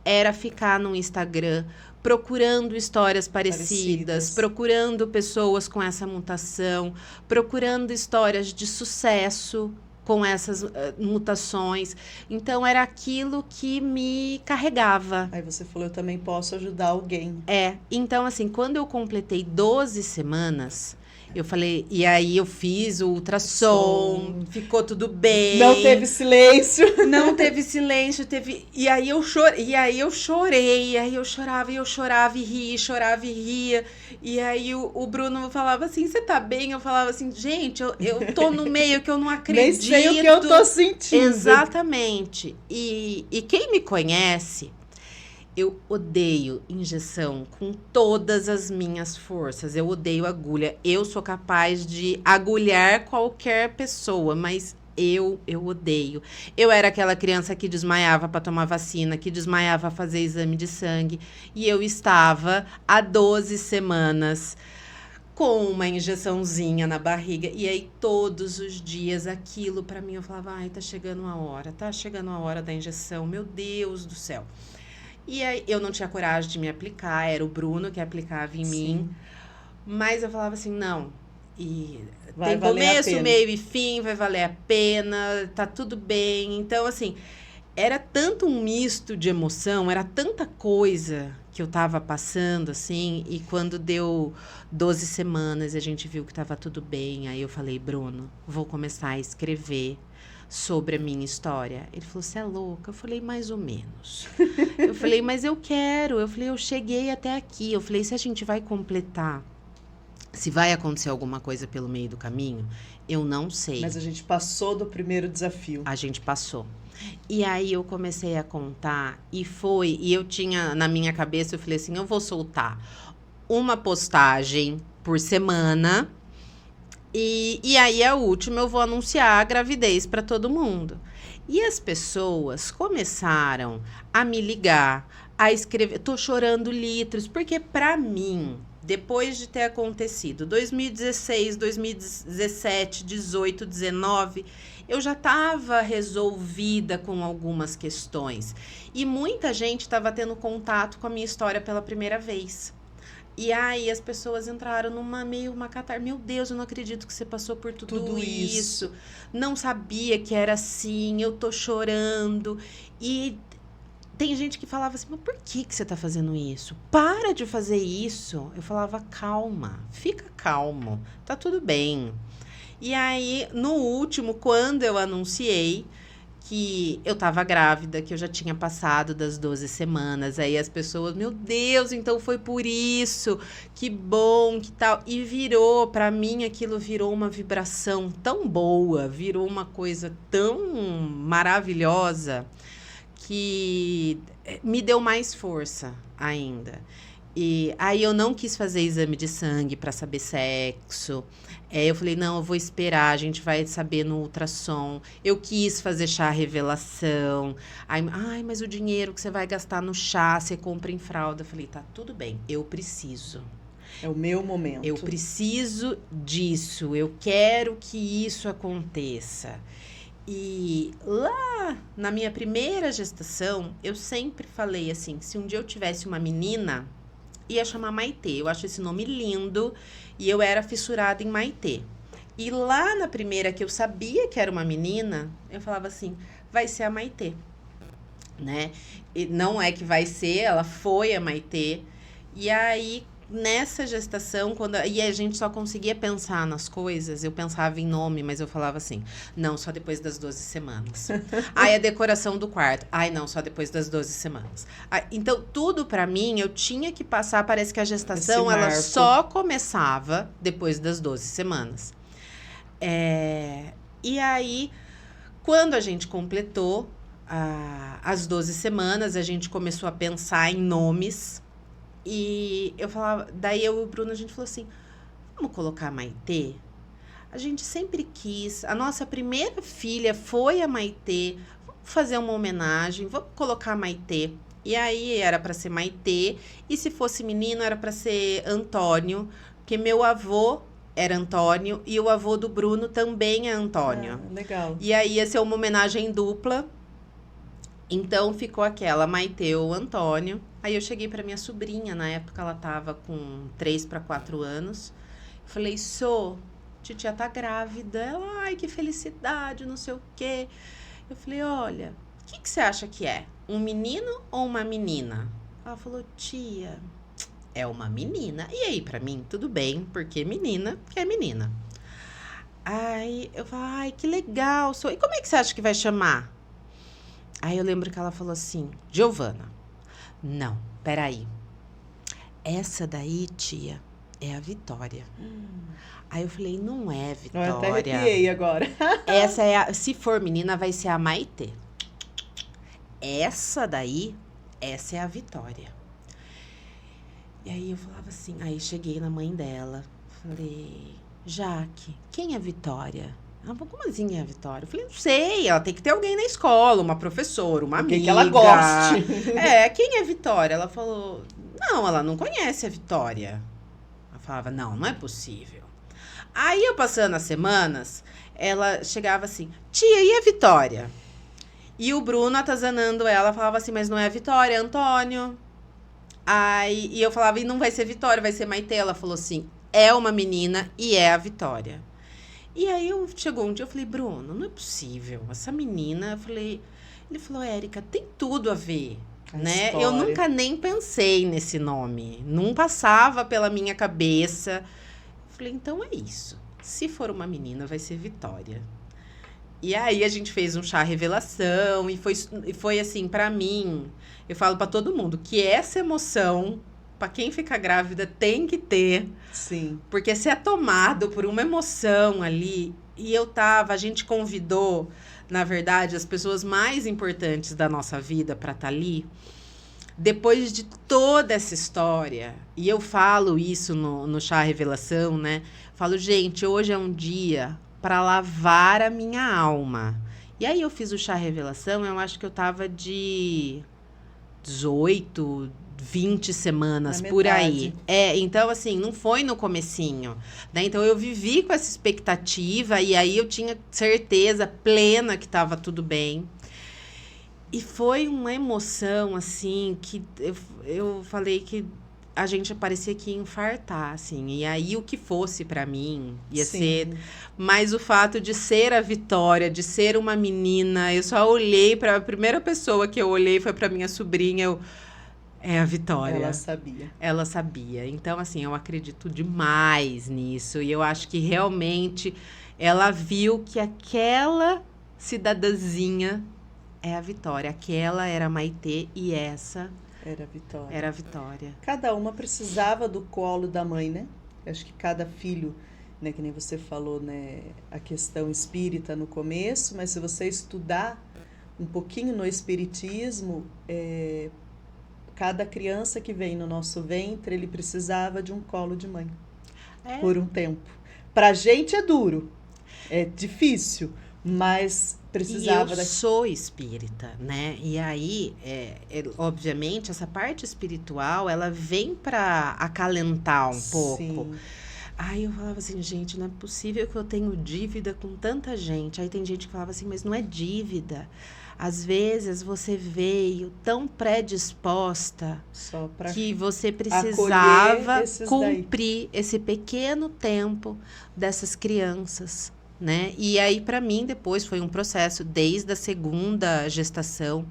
Speaker 3: era ficar no Instagram procurando histórias parecidas, procurando pessoas com essa mutação, procurando histórias de sucesso com essas mutações. Então, era aquilo que me carregava.
Speaker 1: Aí você falou, eu também posso ajudar alguém.
Speaker 3: Então, assim, quando eu completei 12 semanas... Eu falei, e aí eu fiz o ultrassom, ficou tudo bem.
Speaker 1: Não teve silêncio.
Speaker 3: Não teve silêncio, e aí eu chorei, e aí eu chorava e ria, chorava e ria. E aí o Bruno falava assim, você tá bem? Eu falava assim, gente, eu tô no meio que eu não acredito.
Speaker 1: Nem sei o que eu tô sentindo.
Speaker 3: Exatamente. E quem me conhece... Eu odeio injeção com todas as minhas forças. Eu odeio agulha. Eu sou capaz de agulhar qualquer pessoa, mas eu odeio. Eu era aquela criança que desmaiava para tomar vacina, que desmaiava a fazer exame de sangue. E eu estava há 12 semanas com uma injeçãozinha na barriga. E aí, todos os dias, aquilo pra mim, eu falava, ai, tá chegando a hora da injeção, meu Deus do céu. E aí, eu não tinha coragem de me aplicar, era o Bruno que aplicava em mim. Mas eu falava assim, não, tem começo, meio e fim, vai valer a pena, tá tudo bem. Então, assim, era tanto um misto de emoção, era tanta coisa que eu tava passando, assim, e quando deu 12 semanas, a gente viu que tava tudo bem, aí eu falei, Bruno, vou começar a escrever sobre a minha história. Ele falou, você é louca? Eu falei, mais ou menos. Eu falei, mas eu quero. Eu falei, eu cheguei até aqui. Eu falei, se a gente vai completar, se vai acontecer alguma coisa pelo meio do caminho, eu não sei.
Speaker 1: Mas a gente passou do primeiro desafio.
Speaker 3: A gente passou. E aí eu comecei a contar e eu tinha na minha cabeça, eu falei assim, eu vou soltar uma postagem por semana e aí a última eu vou anunciar a gravidez para todo mundo. E as pessoas começaram a me ligar, a escrever, tô chorando litros, porque para mim, depois de ter acontecido 2016, 2017, 18, 19, eu já estava resolvida com algumas questões. E muita gente estava tendo contato com a minha história pela primeira vez. E aí as pessoas entraram uma catarse. Meu Deus, eu não acredito que você passou por tudo isso. Não sabia que era assim, eu tô chorando. E tem gente que falava assim, mas por que você tá fazendo isso? Para de fazer isso. Eu falava, calma, fica calmo, tá tudo bem. E aí, no último, quando eu anunciei que eu tava grávida, que eu já tinha passado das 12 semanas, aí as pessoas, meu Deus, então foi por isso, que bom, que tal. E pra mim, aquilo virou uma vibração tão boa, virou uma coisa tão maravilhosa, que me deu mais força ainda. E aí eu não quis fazer exame de sangue para saber sexo. Eu falei, não, eu vou esperar, a gente vai saber no ultrassom. Eu quis fazer chá revelação. Ai, mas o dinheiro que você vai gastar no chá, você compra em fralda. Eu falei, tá tudo bem, eu preciso.
Speaker 1: É o meu momento.
Speaker 3: Eu preciso disso, eu quero que isso aconteça. E lá na minha primeira gestação, eu sempre falei assim, se um dia eu tivesse uma menina, ia chamar Maitê. Eu acho esse nome lindo e eu era fissurada em Maitê. E lá na primeira que eu sabia que era uma menina, eu falava assim, vai ser a Maitê, né? E não é que vai ser, ela foi a Maitê. E aí, nessa gestação, e a gente só conseguia pensar nas coisas, eu pensava em nome, mas eu falava assim, não, só depois das 12 semanas. Aí a decoração do quarto, não, só depois das 12 semanas. Então, tudo pra mim, eu tinha que passar, parece que a gestação, ela só começava depois das 12 semanas. E aí, quando a gente completou as 12 semanas, a gente começou a pensar em nomes. E eu falava, daí eu e o Bruno, a gente falou assim, vamos colocar a Maitê? A gente sempre quis, a nossa primeira filha foi a Maitê, vamos fazer uma homenagem, vamos colocar a Maitê. E aí era para ser Maitê, e se fosse menino era para ser Antônio, porque meu avô era Antônio e o avô do Bruno também é Antônio.
Speaker 1: Legal.
Speaker 3: E aí ia ser uma homenagem dupla. Então, ficou aquela, Maitê ou Antônio. Aí eu cheguei para minha sobrinha, na época ela tava com 3 para 4 anos. Falei, titia tá grávida. Ela, ai, que felicidade, não sei o quê. Eu falei, olha, o que você acha que é? Um menino ou uma menina? Ela falou, tia, é uma menina. E aí, para mim, tudo bem, porque menina que é menina. Aí eu falei, ai, que legal. E como é que você acha que vai chamar? Aí eu lembro que ela falou assim, Giovana. Não, peraí. Essa daí, tia, é a Vitória. Aí eu falei, não é Vitória.
Speaker 1: Eu até arrepiei agora.
Speaker 3: Se for menina, vai ser a Maitê. Essa daí, essa é a Vitória. E aí eu falava assim, aí cheguei na mãe dela, falei, Jaque, quem é Vitória? Ela falou, como assim é a Vitória? Eu falei, não sei, ela tem que ter alguém na escola, uma professora, uma amiga.
Speaker 1: Que ela goste.
Speaker 3: Quem é Vitória? Ela falou, não, ela não conhece a Vitória. Ela Falava, não é possível. Aí, eu passando as semanas, ela chegava assim, tia, e a Vitória? E o Bruno atazanando ela, falava assim, mas não é a Vitória, é Antônio. Aí, e eu falava, e não vai ser Vitória, vai ser Maitê. Ela falou assim, é uma menina e é a Vitória. E aí, chegou um dia, eu falei, Bruno, não é possível. Essa menina, ele falou, Érica, tem tudo a ver, né?
Speaker 1: História.
Speaker 3: Eu nunca nem pensei nesse nome. Não passava pela minha cabeça. Falei, então é isso. Se for uma menina, vai ser Vitória. E aí, a gente fez um chá revelação. E foi assim, pra mim, eu falo pra todo mundo, que essa emoção, pra quem fica grávida, tem que ter.
Speaker 1: Sim.
Speaker 3: Porque se é tomado por uma emoção ali, e a gente convidou, na verdade, as pessoas mais importantes da nossa vida para estar ali. Depois de toda essa história, e eu falo isso no Chá Revelação, né? Falo, gente, hoje é um dia para lavar a minha alma. E aí eu fiz o Chá Revelação, eu acho que eu tava de 18, 20 semanas, por aí. Então, assim, não foi no comecinho, né? Então, eu vivi com essa expectativa e aí eu tinha certeza plena que estava tudo bem. E foi uma emoção, assim, que eu falei que a gente parecia que ia infartar, assim. E aí, o que fosse para mim ia ser... Mas o fato de ser a Vitória, de ser uma menina, eu só olhei para a primeira pessoa que eu olhei foi para minha sobrinha, é a Vitória.
Speaker 1: Ela sabia.
Speaker 3: Ela sabia. Então, assim, eu acredito demais nisso. E eu acho que realmente ela viu que aquela cidadãzinha é a Vitória. Aquela era a Maitê e essa
Speaker 1: Era a Vitória.
Speaker 3: era a Vitória.
Speaker 1: Cada uma precisava do colo da mãe, né? Eu acho que cada filho, né, que nem você falou, né, a questão espírita no começo, mas se você estudar um pouquinho no espiritismo, cada criança que vem no nosso ventre, ele precisava de um colo de mãe, por um tempo. Pra gente é duro, é difícil, mas precisava...
Speaker 3: E eu sou espírita, né? E aí, obviamente, essa parte espiritual, ela vem pra acalentar um pouco. Aí eu falava assim, gente, não é possível que eu tenho dívida com tanta gente. Aí tem gente que falava assim, mas não é dívida. Às vezes você veio tão predisposta que você precisava cumprir esse pequeno tempo dessas crianças, né? E aí, para mim, depois foi um processo. Desde a segunda gestação,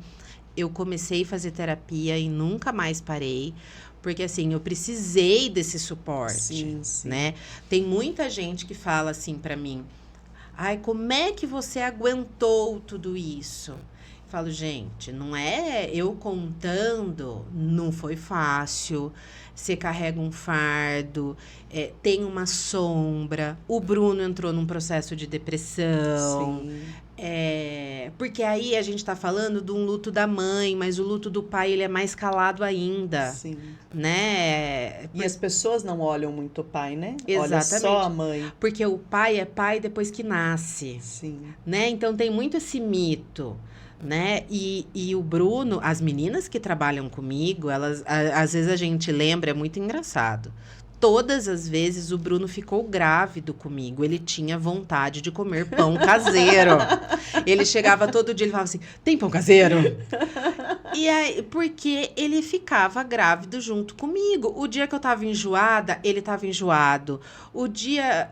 Speaker 3: eu comecei a fazer terapia e nunca mais parei. Porque, assim, eu precisei desse suporte, né? Tem muita gente que fala assim para mim, ai, como é que você aguentou tudo isso? Eu falo, gente, não é eu contando, não foi fácil. Você carrega um fardo, tem uma sombra. O Bruno entrou num processo de depressão. Porque aí a gente está falando de um luto da mãe, mas o luto do pai ele é mais calado ainda.
Speaker 1: Sim.
Speaker 3: Né?
Speaker 1: E as pessoas não olham muito o pai, né?
Speaker 3: Exatamente.
Speaker 1: Olha só a mãe.
Speaker 3: Porque o pai é pai depois que nasce.
Speaker 1: Sim.
Speaker 3: Né? Então tem muito esse mito. Né? E o Bruno, as meninas que trabalham comigo, elas, às vezes a gente lembra, é muito engraçado. Todas as vezes o Bruno ficou grávido comigo. Ele tinha vontade de comer pão caseiro. Ele chegava todo dia e falava assim, tem pão caseiro? E aí, porque ele ficava grávido junto comigo. O dia que eu tava enjoada, ele tava enjoado. O dia,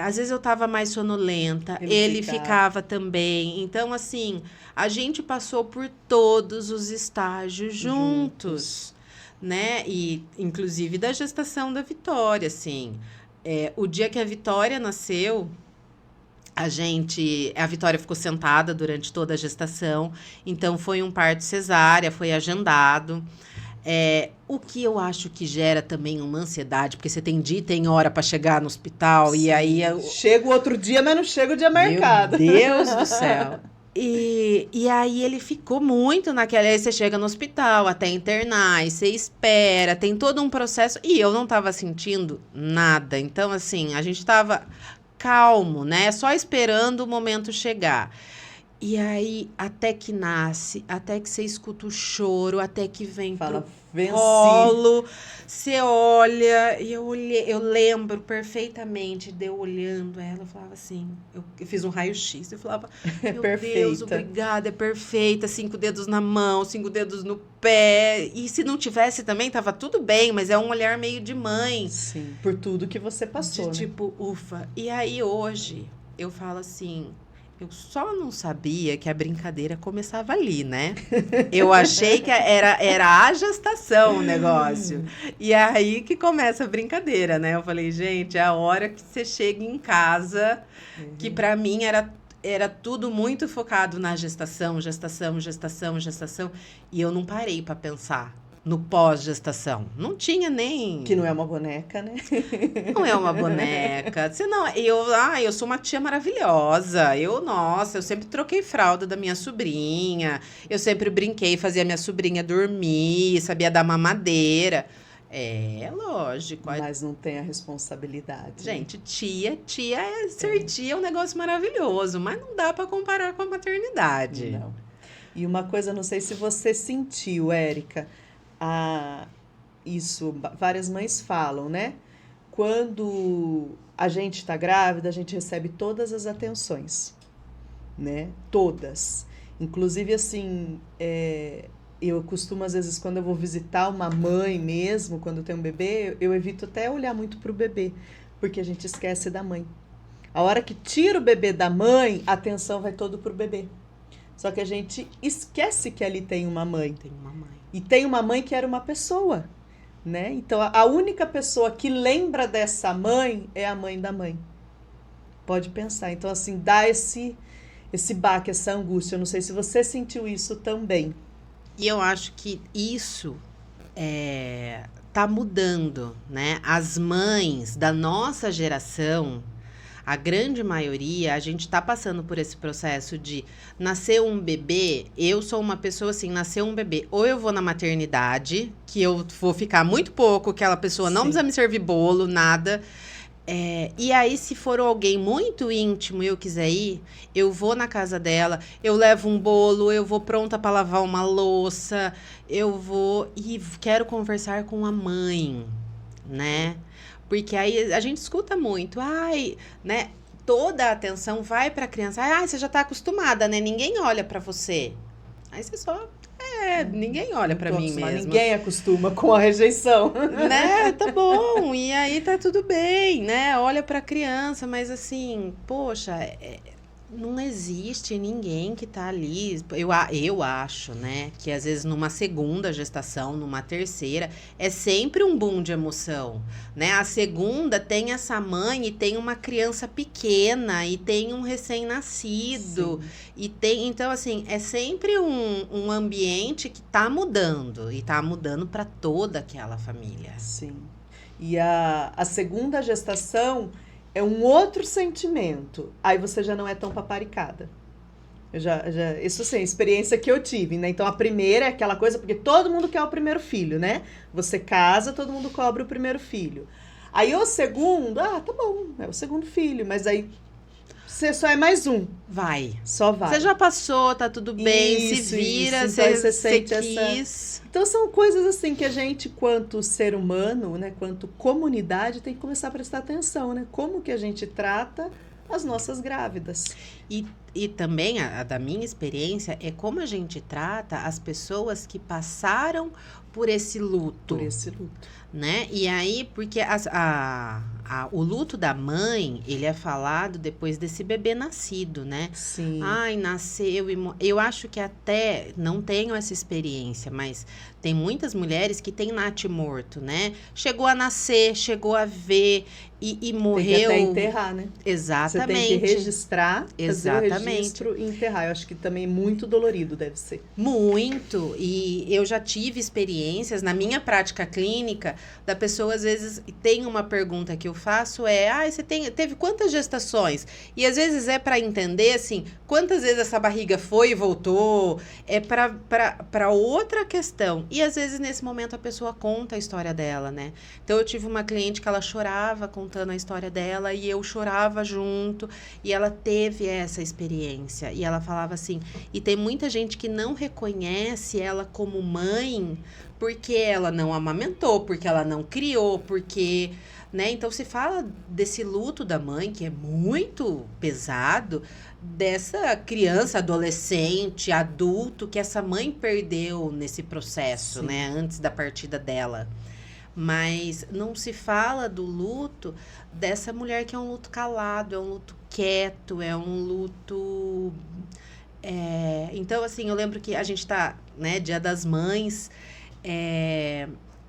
Speaker 3: às vezes eu tava mais sonolenta, ele ficava também. Então, assim, a gente passou por todos os estágios juntos. Né? E, inclusive, da gestação da Vitória, assim. O dia que a Vitória nasceu, a Vitória ficou sentada durante toda a gestação. Então, foi um parto cesárea, foi agendado. O que eu acho que gera também uma ansiedade, porque você tem dia e tem hora para chegar no hospital. Sim. E aí...
Speaker 1: Chega o outro dia, mas não chega o dia marcado.
Speaker 3: Meu Deus do céu! E aí ele ficou muito naquela... Aí você chega no hospital, até internar, aí você espera, tem todo um processo. E eu não tava sentindo nada. Então, assim, a gente tava calmo, né? Só esperando o momento chegar. E aí, até que nasce, até que você escuta o choro, até que vem
Speaker 1: Fala,
Speaker 3: pro
Speaker 1: venci.
Speaker 3: colo, você olha, e eu olhei, eu lembro perfeitamente de eu olhando ela, eu falava assim, eu fiz um raio-x, eu falava, meu Deus,
Speaker 1: Perfeita.
Speaker 3: obrigada, é perfeita, 5 dedos na mão, 5 dedos no pé, e se não tivesse também, tava tudo bem, mas é um olhar meio de mãe,
Speaker 1: Sim, por tudo que você passou,
Speaker 3: de
Speaker 1: né?
Speaker 3: tipo, ufa. E aí hoje eu falo assim, eu só não sabia que a brincadeira começava ali, né? Eu achei que era a gestação o negócio. E é aí que começa a brincadeira, né? Eu falei, gente, é a hora que você chega em casa, que pra mim era tudo muito focado na gestação, gestação, gestação, gestação. E eu não parei pra pensar no pós-gestação. Não tinha nem.
Speaker 1: Que não é uma boneca, né?
Speaker 3: Não é uma boneca. Senão, eu sou uma tia maravilhosa. Nossa, eu sempre troquei fralda da minha sobrinha. Eu sempre brinquei, fazia minha sobrinha dormir, sabia dar mamadeira. É, lógico.
Speaker 1: Mas não tem a responsabilidade. Né?
Speaker 3: Gente, ser tia é um negócio maravilhoso, mas não dá pra comparar com a maternidade.
Speaker 1: Não. E uma coisa, não sei se você sentiu, Érica, isso várias mães falam, né? Quando a gente está grávida, a gente recebe todas as atenções, né? Todas. Inclusive, assim, eu costumo, às vezes, quando eu vou visitar uma mãe mesmo, quando eu tenho um bebê, eu evito até olhar muito pro bebê, porque a gente esquece da mãe. A hora que tira o bebê da mãe, a atenção vai todo pro bebê. Só que a gente esquece que ali tem uma mãe.
Speaker 3: Tem uma mãe.
Speaker 1: E tem uma mãe que era uma pessoa, né? Então, a única pessoa que lembra dessa mãe é a mãe da mãe. Pode pensar. Então, assim, dá esse baque, essa angústia. Eu não sei se você sentiu isso também.
Speaker 3: E eu acho que isso tá mudando, né? As mães da nossa geração, a grande maioria, a gente tá passando por esse processo de nascer um bebê. Eu sou uma pessoa assim, nasceu um bebê, ou eu vou na maternidade, que eu vou ficar muito pouco, aquela pessoa não
Speaker 1: Sim.
Speaker 3: precisa me servir bolo, nada. E aí, se for alguém muito íntimo e eu quiser ir, eu vou na casa dela, eu levo um bolo, eu vou pronta para lavar uma louça, eu vou e quero conversar com a mãe, né? Porque aí a gente escuta muito, né? Toda a atenção vai para a criança. Você já tá acostumada, né? Ninguém olha para você. Aí você só ninguém olha para mim mesmo.
Speaker 1: Ninguém acostuma com a rejeição.
Speaker 3: Né? Tá bom. E aí tá tudo bem, né? Olha pra criança, mas assim, poxa, não existe ninguém que tá ali. Eu acho, né? Que às vezes numa segunda gestação, numa terceira, é sempre um boom de emoção, né? A segunda tem essa mãe e tem uma criança pequena e tem um recém-nascido.
Speaker 1: Sim.
Speaker 3: E tem, então, assim, é sempre um ambiente que tá mudando. E tá mudando para toda aquela família.
Speaker 1: Sim. E a segunda gestação é um outro sentimento. Aí você já não é tão paparicada. Isso sim, experiência que eu tive, né? Então a primeira é aquela coisa, porque todo mundo quer o primeiro filho, né? Você casa, todo mundo cobra o primeiro filho. Aí o segundo, tá bom, é o segundo filho, mas aí você só é mais um.
Speaker 3: Vai.
Speaker 1: Só vai.
Speaker 3: Você já passou, tá tudo bem,
Speaker 1: Isso,
Speaker 3: se vira,
Speaker 1: isso. Então,
Speaker 3: você
Speaker 1: sente
Speaker 3: quis.
Speaker 1: Então são coisas assim que a gente, quanto ser humano, né, quanto comunidade, tem que começar a prestar atenção, né? Como que a gente trata as nossas grávidas.
Speaker 3: E também, a da minha experiência, é como a gente trata as pessoas que passaram por esse luto.
Speaker 1: Por esse luto.
Speaker 3: Né? E aí, porque o luto da mãe, ele é falado depois desse bebê nascido, né?
Speaker 1: Sim.
Speaker 3: Nasceu e eu acho que até, não tenho essa experiência, mas tem muitas mulheres que têm natimorto, né? Chegou a nascer, chegou a ver e morreu.
Speaker 1: Tem que até enterrar, né?
Speaker 3: Exatamente.
Speaker 1: Você tem que registrar,
Speaker 3: Exatamente.
Speaker 1: fazer o registro e enterrar. Eu acho que também é muito dolorido, deve ser.
Speaker 3: Muito. E eu já tive experiências na minha prática clínica da pessoa, às vezes, tem uma pergunta que eu faço você teve quantas gestações? E às vezes é para entender, assim, quantas vezes essa barriga foi e voltou, é para outra questão. E às vezes, nesse momento, a pessoa conta a história dela, né? Então, eu tive uma cliente que ela chorava contando a história dela e eu chorava junto. E ela teve essa experiência experiência. E ela falava assim, e tem muita gente que não reconhece ela como mãe porque ela não amamentou, porque ela não criou, porque, né? Então se fala desse luto da mãe, que é muito pesado, dessa criança, adolescente, adulto, que essa mãe perdeu nesse processo,
Speaker 1: Sim.
Speaker 3: né? Antes da partida dela. Mas não se fala do luto dessa mulher que é um luto calado, é um luto quieto, é um luto... Então, assim, eu lembro que a gente tá, né, Dia das Mães,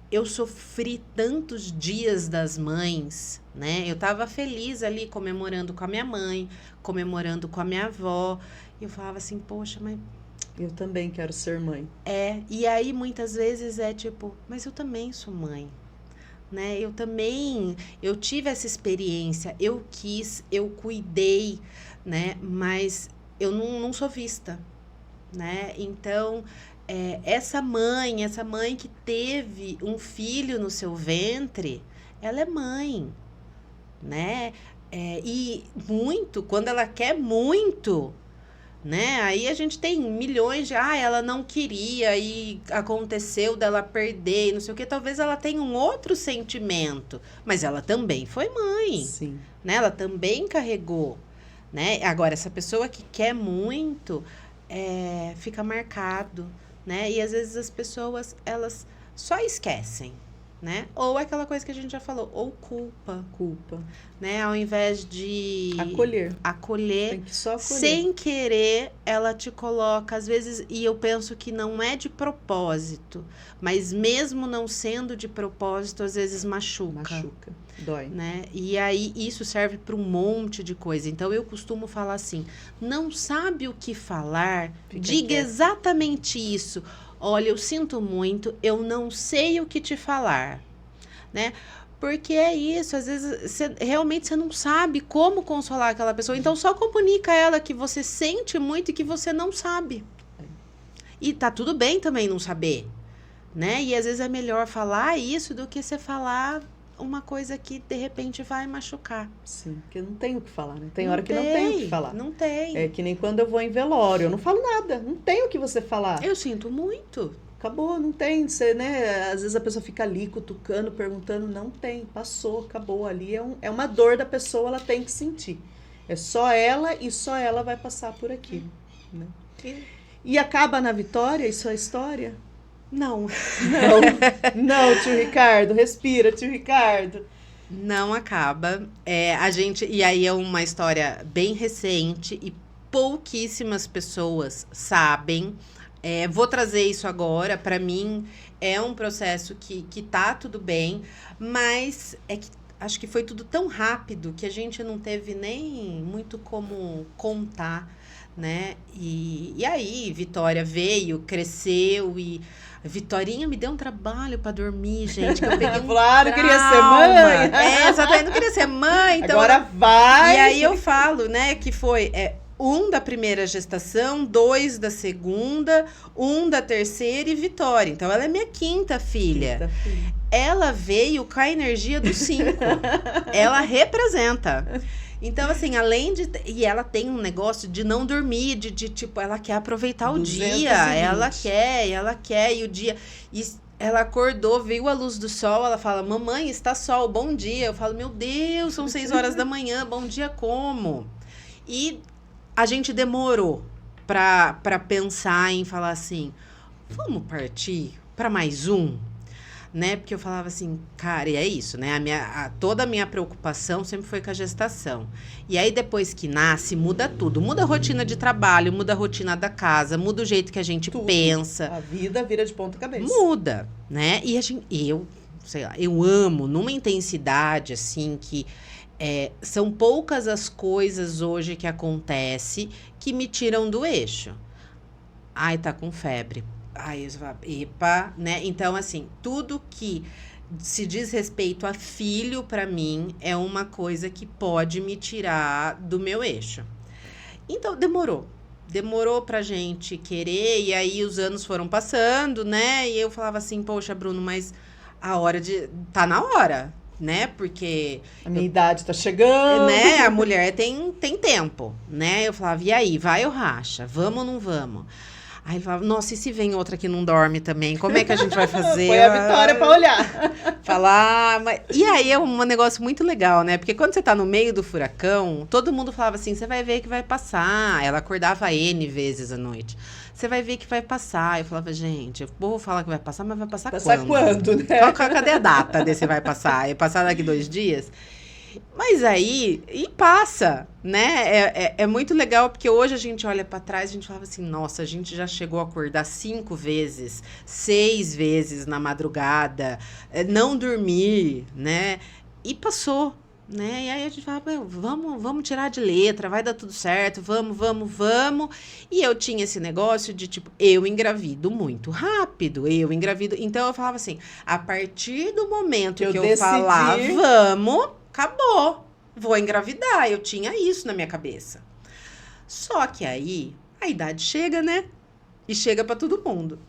Speaker 3: eu sofri tantos dias das mães, né? Eu tava feliz ali, comemorando com a minha mãe, comemorando com a minha avó, e eu falava assim, poxa, mas...
Speaker 1: Eu também quero ser mãe.
Speaker 3: E aí muitas vezes é tipo, mas eu também sou mãe, né? Eu tive essa experiência, eu quis, eu cuidei, né? Mas eu não sou vista, né? Então, essa mãe que teve um filho no seu ventre, ela é mãe, né? E muito, quando ela quer muito... Né? Aí a gente tem milhões de... ela não queria e aconteceu dela perder e não sei o que. Talvez ela tenha um outro sentimento. Mas ela também foi mãe.
Speaker 1: Sim.
Speaker 3: Né? Ela também carregou. Né? Agora, essa pessoa que quer muito, fica marcado. Né? E às vezes as pessoas, elas só esquecem. Né? Ou aquela coisa que a gente já falou, ou culpa. Né? Ao invés de acolher,
Speaker 1: tem que só acolher.
Speaker 3: Sem querer, ela te coloca, às vezes, e eu penso que não é de propósito, mas mesmo não sendo de propósito, às vezes machuca,
Speaker 1: dói.
Speaker 3: Né? E aí isso serve para um monte de coisa. Então eu costumo falar assim, não sabe o que falar, diga quieto. Exatamente isso. Olha, eu sinto muito, eu não sei o que te falar, né? Porque é isso, às vezes realmente você não sabe como consolar aquela pessoa. Então só comunica a ela que você sente muito e que você não sabe. E tá tudo bem também não saber, né? E às vezes é melhor falar isso do que você falar uma coisa que de repente vai machucar.
Speaker 1: Sim, porque não tem o que falar, né? Tem hora que não tem o que falar.
Speaker 3: Não tem.
Speaker 1: É que nem quando eu vou em velório, eu não falo nada, não tem o que você falar.
Speaker 3: Eu sinto muito.
Speaker 1: Acabou, não tem, você, né? Às vezes a pessoa fica ali cutucando, perguntando, não tem, passou, acabou ali. É uma dor da pessoa, ela tem que sentir. É só ela e só ela vai passar por aquilo. Né? E acaba na vitória, isso é a história?
Speaker 3: Não.
Speaker 1: Não, tio Ricardo, respira, tio Ricardo.
Speaker 3: Não acaba. E aí é uma história bem recente e pouquíssimas pessoas sabem. Vou trazer isso agora. Para mim, é um processo que tá tudo bem, mas acho que foi tudo tão rápido que a gente não teve nem muito como contar, né? E aí, Vitória veio, cresceu e... Vitorinha me deu um trabalho pra dormir, gente, que eu peguei
Speaker 1: Claro, queria ser mãe.
Speaker 3: Exatamente, não queria ser mãe. Então,
Speaker 1: agora vai.
Speaker 3: E aí eu falo, né, que foi 1 da primeira gestação, 2 da segunda, 1 da terceira e Vitória. Então, ela é minha quinta filha. Ela veio com a energia do 5. Ela representa. Então, assim, além de... E ela tem um negócio de não dormir, de tipo, ela quer aproveitar o dia. Ela quer. E o dia... E ela acordou, viu a luz do sol, ela fala, mamãe, está sol, bom dia. Eu falo, meu Deus, são 6 horas da manhã, bom dia como? E a gente demorou pra pensar em falar assim, vamos partir para mais um? Né? Porque eu falava assim, cara, e é isso, né? Toda a minha preocupação sempre foi com a gestação. E aí, depois que nasce, muda tudo. Muda a rotina de trabalho, muda a rotina da casa, muda o jeito que a gente pensa.
Speaker 1: A vida vira de ponta cabeça.
Speaker 3: Muda, né? E eu, sei lá, eu amo numa intensidade, assim, que são poucas as coisas hoje que acontecem que me tiram do eixo. Ai, tá com febre. Aí, epa, né? Então, assim, tudo que se diz respeito a filho, para mim, é uma coisa que pode me tirar do meu eixo. Então, demorou pra gente querer, e aí os anos foram passando, né? E eu falava assim, poxa, Bruno, mas tá na hora, né? Porque
Speaker 1: A minha idade tá chegando.
Speaker 3: né, a mulher tem tempo, né? Eu falava, e aí, vai ou racha? Vamos ou não vamos? Aí ele falava, nossa, e se vem outra que não dorme também? Como é que a gente vai fazer?
Speaker 1: Foi a Vitória pra olhar.
Speaker 3: Falar, mas... E aí é um negócio muito legal, né? Porque quando você tá no meio do furacão, todo mundo falava assim, você vai ver que vai passar. Ela acordava N vezes à noite. Você vai ver que vai passar. Eu falava, gente, eu vou falar que vai passar, mas vai passar quando?
Speaker 1: Passar quando, né?
Speaker 3: Cadê a data desse vai passar? É passar daqui 2 dias? Mas aí, e passa, né? É muito legal, porque hoje a gente olha pra trás e a gente falava assim, nossa, a gente já chegou a acordar 5 vezes, 6 vezes na madrugada, não dormir, né? E passou, né? E aí a gente falava, vamos tirar de letra, vai dar tudo certo, vamos. E eu tinha esse negócio de, tipo, eu engravido muito rápido, Então eu falava assim, a partir do momento que eu
Speaker 1: decidi...
Speaker 3: falar, vamos... Acabou, vou engravidar. Eu tinha isso na minha cabeça. Só que aí, a idade chega, né? E chega pra todo mundo.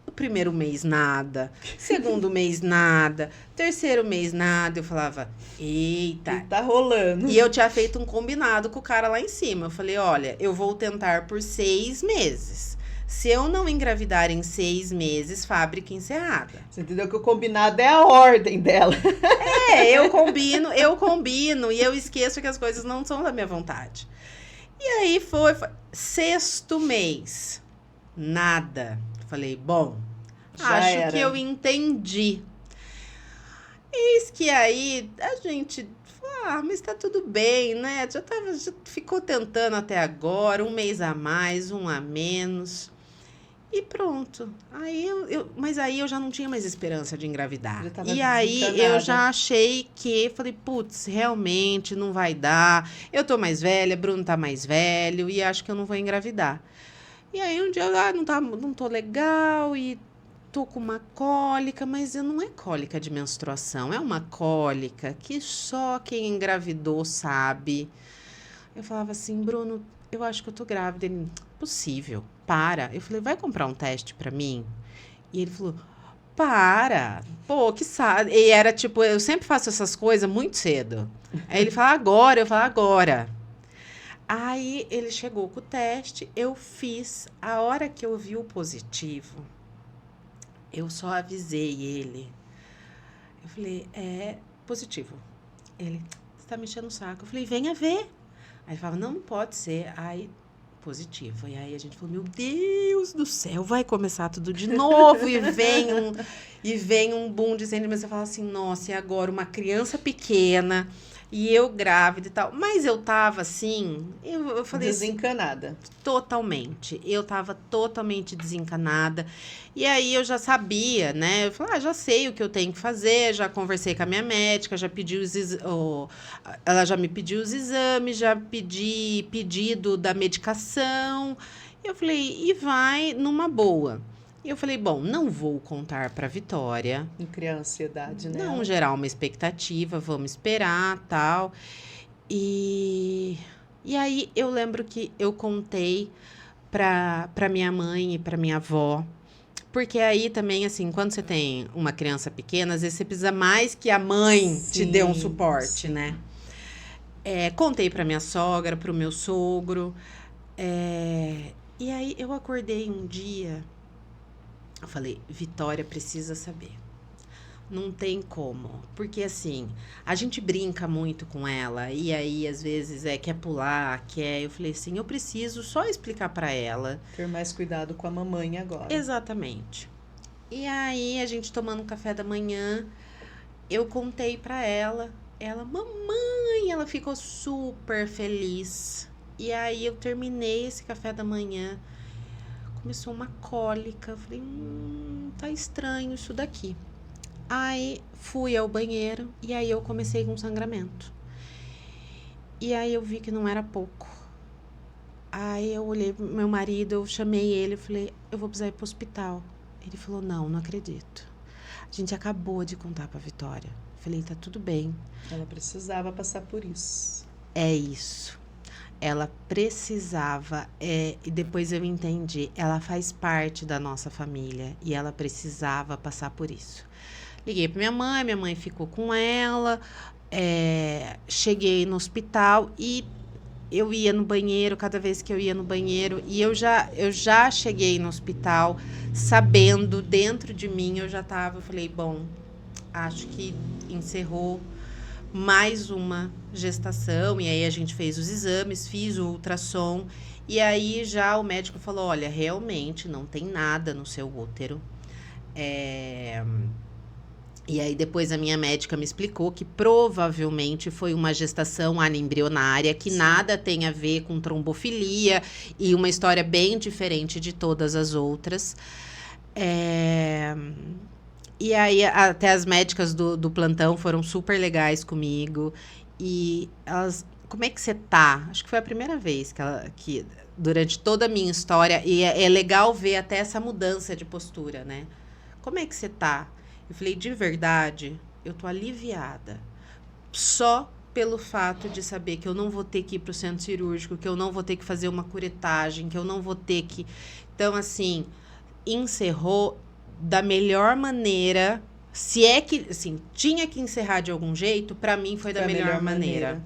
Speaker 3: O primeiro mês, nada. Segundo mês, nada. Terceiro mês, nada. Eu falava, eita.
Speaker 1: E tá rolando.
Speaker 3: E eu tinha feito um combinado com o cara lá em cima. Eu falei, olha, eu vou tentar por 6 meses. Se eu não engravidar em 6 meses, fábrica encerrada.
Speaker 1: Você entendeu que o combinado é a ordem dela.
Speaker 3: Eu combino e eu esqueço que as coisas não são da minha vontade. E aí foi 6º mês. Nada. Falei, bom,
Speaker 1: Já
Speaker 3: acho
Speaker 1: era.
Speaker 3: que eu entendi. Eis que aí a gente... mas tá tudo bem, né? Já ficou tentando até agora, 1 mês a mais, 1 a menos. E pronto. Aí mas aí eu já não tinha mais esperança de engravidar. E aí eu já achei que, falei, putz, realmente não vai dar. Eu tô mais velha, Bruno tá mais velho e acho que eu não vou engravidar. E aí um dia eu não tô legal e tô com uma cólica, mas não é cólica de menstruação, é uma cólica que só quem engravidou sabe. Eu falava assim, Bruno, eu acho que eu tô grávida. Ele, possível, para. Eu falei, vai comprar um teste pra mim? E ele falou, para. Pô, que sabe. E era tipo, eu sempre faço essas coisas muito cedo. Aí ele fala, agora. Eu falo, agora. Aí ele chegou com o teste, eu fiz. A hora que eu vi o positivo, eu só avisei ele. Eu falei, é positivo. Ele, você tá me enchendo o saco. Eu falei, venha ver. Aí ele falava, não pode ser. Aí, positivo. E aí a gente falou, meu Deus do céu, vai começar tudo de novo. E vem um boom de sentimento. Você fala assim, nossa, e agora uma criança pequena e eu grávida e tal. Mas eu tava assim, eu falei
Speaker 1: desencanada.
Speaker 3: Assim, totalmente. Eu tava totalmente desencanada. E aí eu já sabia, né? Eu falei, já sei o que eu tenho que fazer, já conversei com a minha médica, já pedi ela já me pediu os exames, já pedi pedido da medicação. Eu falei, e vai numa boa. E eu falei, bom, não vou contar pra Vitória.
Speaker 1: Não criar ansiedade, né?
Speaker 3: Não gerar uma expectativa, vamos esperar, tal. E aí eu lembro que eu contei pra minha mãe e pra minha avó. Porque aí também, assim, quando você tem uma criança pequena, às vezes você precisa mais que a mãe te dê um suporte, né? Contei pra minha sogra, pro meu sogro. E aí eu acordei um dia... Eu falei, Vitória precisa saber. Não tem como. Porque, assim, a gente brinca muito com ela. E aí, às vezes, quer pular, quer... Eu falei assim, eu preciso só explicar pra ela.
Speaker 1: Ter mais cuidado com a mamãe agora.
Speaker 3: Exatamente. E aí, a gente tomando um café da manhã, eu contei pra ela. Ela, mamãe, ela ficou super feliz. E aí, eu terminei esse café da manhã. Começou uma cólica. Eu falei, tá estranho isso daqui. Aí fui ao banheiro e aí eu comecei com sangramento. E aí eu vi que não era pouco. Aí eu olhei pro meu marido, eu chamei ele, falei, eu vou precisar ir pro hospital. Ele falou, não acredito. A gente acabou de contar pra Vitória. Falei, tá tudo bem.
Speaker 1: Ela precisava passar por isso.
Speaker 3: É isso. Ela precisava, e depois eu entendi, ela faz parte da nossa família e ela precisava passar por isso. Liguei pra minha mãe ficou com ela, cheguei no hospital e eu ia no banheiro, cada vez que eu ia no banheiro, e eu já cheguei no hospital sabendo, dentro de mim, eu falei, bom, acho que encerrou mais uma gestação, e aí a gente fez os exames, fiz o ultrassom, e aí já o médico falou, olha, realmente não tem nada no seu útero. E aí depois a minha médica me explicou que provavelmente foi uma gestação anembrionária, que
Speaker 1: Sim.
Speaker 3: nada tem a ver com trombofilia e uma história bem diferente de todas as outras. E aí até as médicas do plantão foram super legais comigo. E elas, como é que você tá? Acho que foi a primeira vez que durante toda a minha história, e é legal ver até essa mudança de postura, né? Como é que você tá? Eu falei, de verdade, eu tô aliviada. Só pelo fato de saber que eu não vou ter que ir pro centro cirúrgico, que eu não vou ter que fazer uma curetagem, que eu não vou ter que... Então, assim, encerrou da melhor maneira. Se é que, assim, tinha que encerrar de algum jeito, pra mim foi da melhor maneira.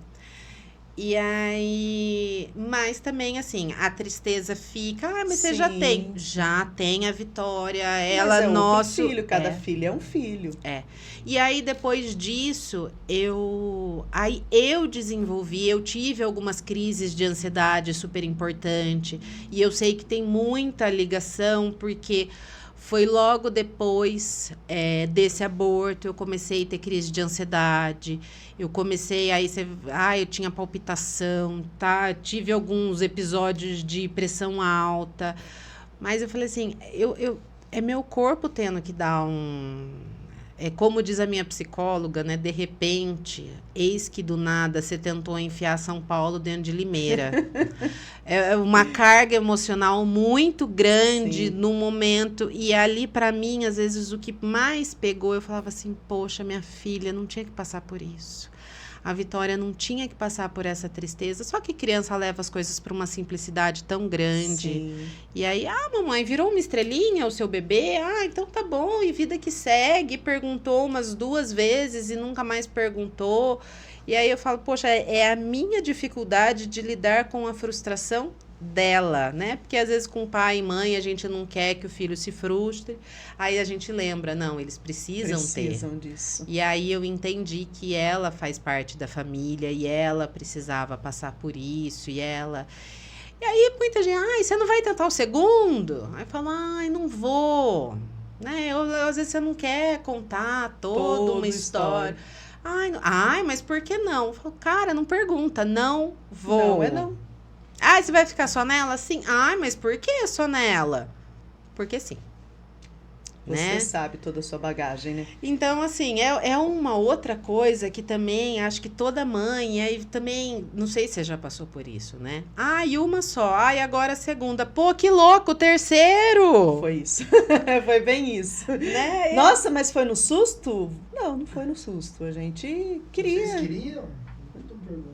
Speaker 3: E aí, mas também, assim, a tristeza fica, mas você já tem a Vitória, ela,
Speaker 1: nosso filho, cada filho é um filho.
Speaker 3: E aí, depois disso, eu tive algumas crises de ansiedade super importante, e eu sei que tem muita ligação, porque foi logo depois desse aborto, eu comecei a ter crise de ansiedade. Eu comecei, eu tinha palpitação, tá? Tive alguns episódios de pressão alta. Mas eu falei assim, é meu corpo tendo que dar como diz a minha psicóloga, né? De repente, eis que do nada você tentou enfiar São Paulo dentro de Limeira. É uma carga emocional muito grande. Sim. No momento. E ali, para mim, às vezes, o que mais pegou, eu falava assim, poxa, minha filha não tinha que passar por isso. A Vitória não tinha que passar por essa tristeza. Só que criança leva as coisas para uma simplicidade tão grande. Sim. E aí, mamãe, virou uma estrelinha o seu bebê? Então tá bom, e vida que segue. Perguntou umas 2 vezes e nunca mais perguntou. E aí eu falo, poxa, é a minha dificuldade de lidar com a frustração dela, né? Porque às vezes com pai e mãe a gente não quer que o filho se frustre, aí a gente lembra, não, eles precisam
Speaker 1: disso.
Speaker 3: E aí eu entendi que ela faz parte da família e ela precisava passar por isso, e aí muita gente, você não vai tentar o segundo? Aí fala, não vou, né? Às vezes você não quer contar toda uma história. Mas por que não? Eu falo, cara, não pergunta, não vou.
Speaker 1: Não.
Speaker 3: Você vai ficar só nela? Sim. Mas por que só nela? Porque sim.
Speaker 1: Você sabe toda a sua bagagem, né?
Speaker 3: Então, assim, é uma outra coisa que também, acho que toda mãe, e aí também, não sei se você já passou por isso, né? E uma só, e agora a segunda. Pô, que louco, o terceiro!
Speaker 1: Foi isso. Foi bem isso.
Speaker 3: Né?
Speaker 1: Nossa, mas foi no susto? Não foi no susto. A gente queria.
Speaker 2: Vocês queriam?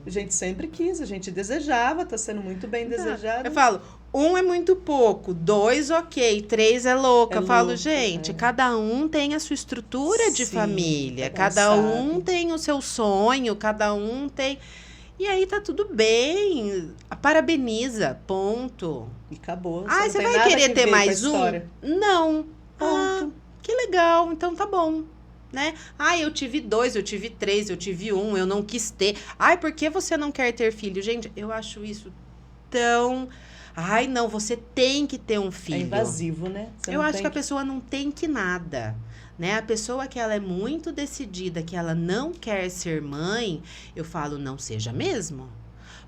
Speaker 1: A gente sempre quis, a gente desejava, tá sendo muito bem desejado.
Speaker 3: Eu falo, 1 é muito pouco, 2 ok, 3 é louca. Eu falo, gente, cada um tem a sua estrutura de família, cada um tem o seu sonho, cada um tem... E aí tá tudo bem, parabeniza, ponto.
Speaker 1: E acabou.
Speaker 3: Você vai querer ter mais um? Não.
Speaker 1: Ponto.
Speaker 3: Que legal, então tá bom. Né? Eu tive 2, eu tive 3, eu tive 1, eu não quis ter. Por que você não quer ter filho? Gente, eu acho isso tão... não, você tem que ter um filho.
Speaker 1: É invasivo, né?
Speaker 3: Eu acho que a pessoa não tem que nada. Né? A pessoa que ela é muito decidida, que ela não quer ser mãe, eu falo, não seja mesmo.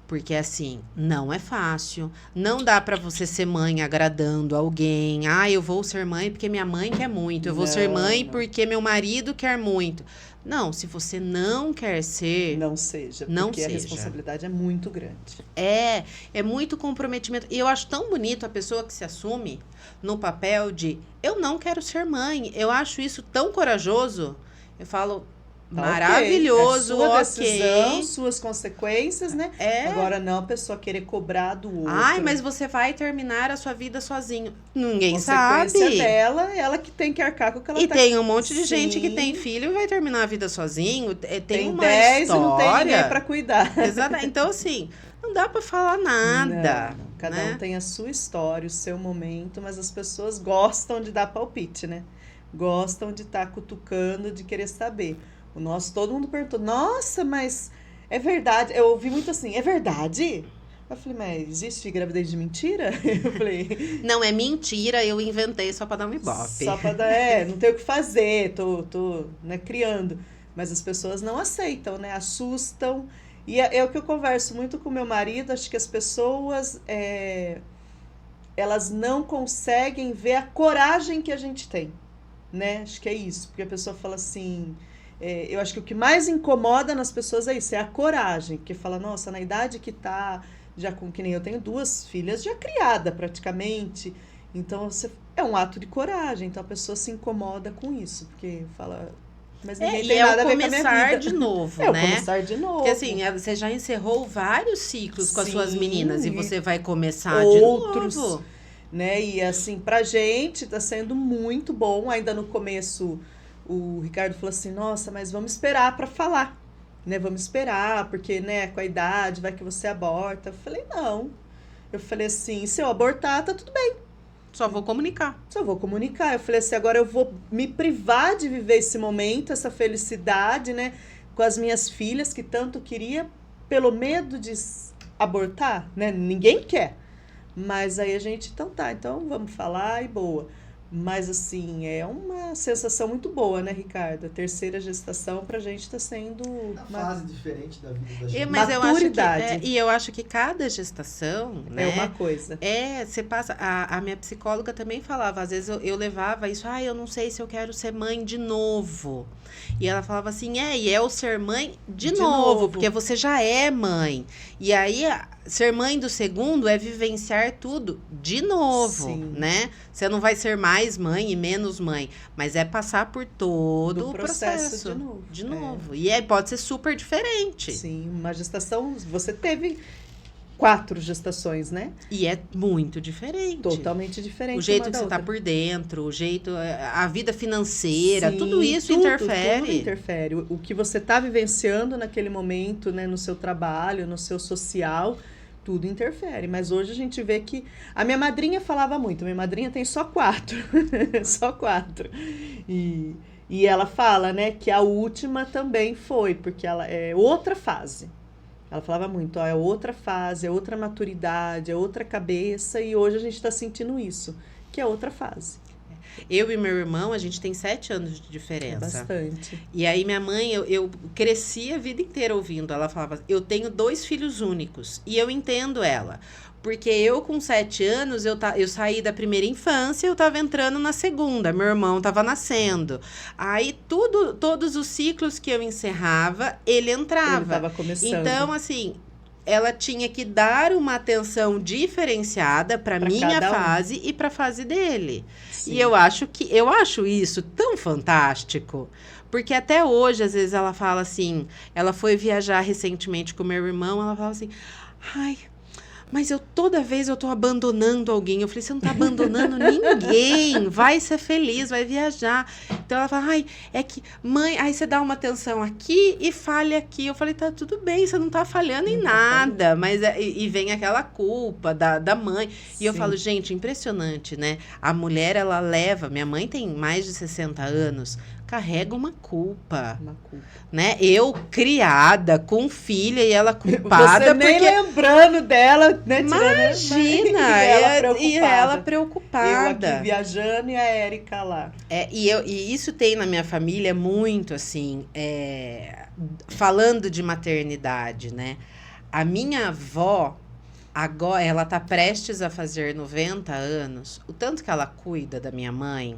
Speaker 3: Porque, assim, não é fácil. Não dá pra você ser mãe agradando alguém. Eu vou ser mãe porque minha mãe quer muito. Eu vou ser mãe porque meu marido quer muito. Não, se você não quer ser...
Speaker 1: Não seja, porque a responsabilidade é muito grande.
Speaker 3: É muito comprometimento. E eu acho tão bonito a pessoa que se assume no papel de eu não quero ser mãe. Eu acho isso tão corajoso. Eu falo...
Speaker 1: Tá
Speaker 3: maravilhoso,
Speaker 1: ok. É sua
Speaker 3: ok.
Speaker 1: decisão, suas consequências, né?
Speaker 3: É.
Speaker 1: Agora não a pessoa querer cobrar do outro.
Speaker 3: Ai, mas você vai terminar a sua vida sozinho. Ninguém
Speaker 1: Consequência
Speaker 3: sabe.
Speaker 1: dela, ela que tem que arcar com o que ela
Speaker 3: E
Speaker 1: tá...
Speaker 3: tem um monte de gente que
Speaker 1: Sim.
Speaker 3: tem filho e vai terminar a vida sozinho. Tem uma
Speaker 1: 10
Speaker 3: história.
Speaker 1: e não tem ninguém pra cuidar.
Speaker 3: Exato. Então, assim, não dá pra falar nada.
Speaker 1: Não. Cada
Speaker 3: né?
Speaker 1: um tem a sua história, o seu momento, mas as pessoas gostam de dar palpite, né? Gostam de estar cutucando, de querer saber. Todo mundo perguntou, nossa, mas é verdade? Eu ouvi muito assim, é verdade? Eu falei, mas existe gravidez de mentira? Eu falei,
Speaker 3: Não, é mentira, eu inventei só pra dar um ibope.
Speaker 1: só pra dar, não tem o que fazer, tô né, criando. Mas as pessoas não aceitam, né? Assustam. E é o que eu converso muito com meu marido, acho que as pessoas, elas não conseguem ver a coragem que a gente tem, né? Acho que é isso, porque a pessoa fala assim, eu acho que o que mais incomoda nas pessoas é isso, é a coragem, porque fala, nossa, na idade que tá, já com que nem eu tenho 2 filhas já criada praticamente, então é um ato de coragem, então a pessoa se incomoda com isso, porque fala, mas ninguém
Speaker 3: E
Speaker 1: tem
Speaker 3: é
Speaker 1: nada
Speaker 3: o
Speaker 1: a ver com a minha
Speaker 3: começar
Speaker 1: vida.
Speaker 3: de novo,
Speaker 1: É o
Speaker 3: né?
Speaker 1: começar de novo.
Speaker 3: Porque assim, você já encerrou vários ciclos com as suas
Speaker 1: Sim,
Speaker 3: meninas e você vai começar
Speaker 1: outros,
Speaker 3: de novo.
Speaker 1: né? E assim, pra gente tá sendo muito bom. Ainda no começo, o Ricardo falou assim: nossa, mas vamos esperar pra falar, né? Vamos esperar, porque, né, com a idade, vai que você aborta. Eu falei: não. Eu falei assim: se eu abortar, tá tudo bem.
Speaker 3: Só vou comunicar.
Speaker 1: Só vou comunicar. Eu falei assim: agora eu vou me privar de viver esse momento, essa felicidade, né? Com as minhas filhas, que tanto queria, pelo medo de abortar, né? Ninguém quer. Mas aí a gente, então vamos falar e boa. Mas assim, é uma sensação muito boa, né, Ricardo? A 3ª gestação pra gente tá sendo
Speaker 2: Uma fase diferente da vida da gente.
Speaker 3: Mas eu acho
Speaker 1: Maturidade.
Speaker 3: que, e eu acho que cada gestação, né?
Speaker 1: é uma coisa.
Speaker 3: Você passa. A minha psicóloga também falava, às vezes eu levava isso, eu não sei se eu quero ser mãe de novo. E ela falava assim, e é o ser mãe de novo, porque você já é mãe. E aí, ser mãe do segundo é vivenciar tudo de novo,
Speaker 1: Sim.
Speaker 3: né? Você não vai ser mais mãe e menos mãe, mas é passar por todo
Speaker 1: Do
Speaker 3: o
Speaker 1: processo
Speaker 3: processo.
Speaker 1: de
Speaker 3: De
Speaker 1: novo.
Speaker 3: novo. E pode ser super diferente.
Speaker 1: Sim, uma gestação, você teve 4 gestações, né?
Speaker 3: E é muito diferente.
Speaker 1: Totalmente diferente.
Speaker 3: O jeito
Speaker 1: uma
Speaker 3: que
Speaker 1: da
Speaker 3: você tá
Speaker 1: outra.
Speaker 3: por dentro, o jeito, a vida financeira,
Speaker 1: Sim,
Speaker 3: tudo isso
Speaker 1: tudo
Speaker 3: interfere.
Speaker 1: interfere. O que você está vivenciando naquele momento, né, no seu trabalho, no seu social, tudo interfere. Mas hoje a gente vê que... A minha madrinha falava muito. Minha madrinha tem só 4. Só 4. E ela fala, né, que a última também foi, porque ela é outra fase. Ela falava muito, é outra fase, é outra maturidade, é outra cabeça, e hoje a gente está sentindo isso, que é outra fase.
Speaker 3: Eu e meu irmão, a gente tem 7 anos de
Speaker 1: É
Speaker 3: diferença.
Speaker 1: bastante.
Speaker 3: E aí minha mãe, eu cresci a vida inteira ouvindo. Ela falava, eu tenho 2 filhos únicos. E eu entendo ela. Porque eu com 7 anos, eu saí da primeira infância, eu tava entrando na segunda. Meu irmão tava nascendo. Aí todos os ciclos que eu encerrava, ele entrava.
Speaker 1: Ele estava começando.
Speaker 3: Então, assim, ela tinha que dar uma atenção diferenciada para
Speaker 1: Pra
Speaker 3: minha
Speaker 1: cada um.
Speaker 3: fase e para a fase dele.
Speaker 1: Sim.
Speaker 3: E eu acho isso tão fantástico, porque até hoje às vezes ela fala assim, ela foi viajar recentemente com meu irmão, ela fala assim: "Ai, mas toda vez eu tô abandonando alguém". Eu falei: "Você não tá abandonando ninguém. Vai ser feliz, vai viajar". Então ela fala: "Ai, é que mãe, aí você dá uma atenção aqui e falha aqui". Eu falei: "Tá tudo bem, você não tá falhando em
Speaker 1: Não tá
Speaker 3: nada". Mas e vem aquela culpa da mãe. E eu
Speaker 1: Sim.
Speaker 3: falo: "Gente, impressionante, né? A mulher, ela leva, minha mãe tem mais de 60 anos, carrega uma culpa,
Speaker 1: Uma culpa.
Speaker 3: né? Eu criada com filha e ela culpada
Speaker 1: Você nem
Speaker 3: porque
Speaker 1: lembrando dela, né?
Speaker 3: imagina, e ela preocupada.
Speaker 1: Eu aqui viajando e a Érica lá.
Speaker 3: E isso tem na minha família muito, assim, falando de maternidade, né? A minha avó, agora, ela tá prestes a fazer 90 anos, o tanto que ela cuida da minha mãe,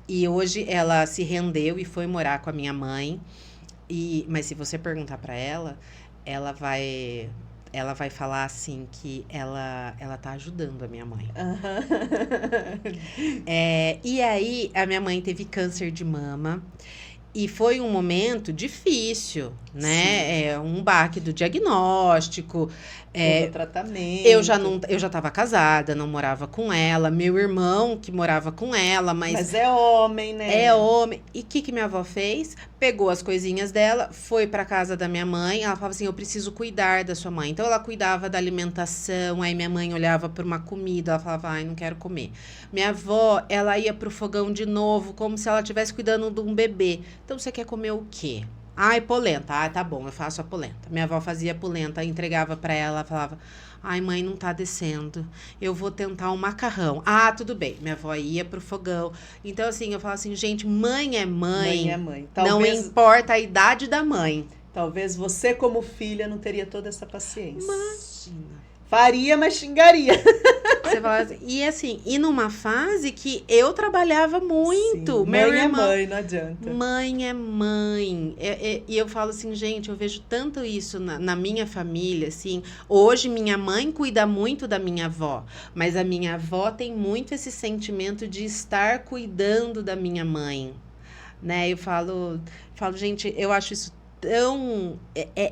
Speaker 3: e hoje ela se rendeu e foi morar com a minha mãe, mas se você perguntar para ela, ela vai falar assim que ela tá ajudando a minha mãe. E aí, a minha mãe teve câncer de mama. E foi um momento difícil, né? Um baque do diagnóstico.
Speaker 1: Todo tratamento.
Speaker 3: Eu já estava casada, não morava com ela. Meu irmão que morava com ela,
Speaker 1: Mas é homem, né?
Speaker 3: É homem. E o que minha avó fez? Pegou as coisinhas dela, foi para casa da minha mãe. Ela falava assim, eu preciso cuidar da sua mãe. Então, ela cuidava da alimentação. Aí, minha mãe olhava para uma comida. Ela falava, ai, não quero comer. Minha avó, ela ia pro fogão de novo, como se ela estivesse cuidando de um bebê. Então, você quer comer o quê? Ai, polenta. Ah, tá bom, eu faço a polenta. Minha avó fazia polenta, entregava para ela, falava, ai, mãe, não tá descendo. Eu vou tentar um macarrão. Ah, tudo bem. Minha avó ia pro fogão. Então, assim, eu falo assim, gente, mãe é mãe.
Speaker 1: Mãe é mãe.
Speaker 3: Não importa a idade da mãe.
Speaker 1: Talvez você, como filha, não teria toda essa paciência.
Speaker 3: Imagina.
Speaker 1: Faria, mas xingaria.
Speaker 3: Você fala assim, e assim, e numa fase que eu trabalhava muito.
Speaker 1: Sim,
Speaker 3: meu
Speaker 1: mãe
Speaker 3: irmão,
Speaker 1: é mãe, não adianta.
Speaker 3: Mãe é mãe. E eu falo assim, gente, eu vejo tanto isso na minha família, assim. Hoje, minha mãe cuida muito da minha avó, mas a minha avó tem muito esse sentimento de estar cuidando da minha mãe, né? Eu falo, gente, eu acho isso tão...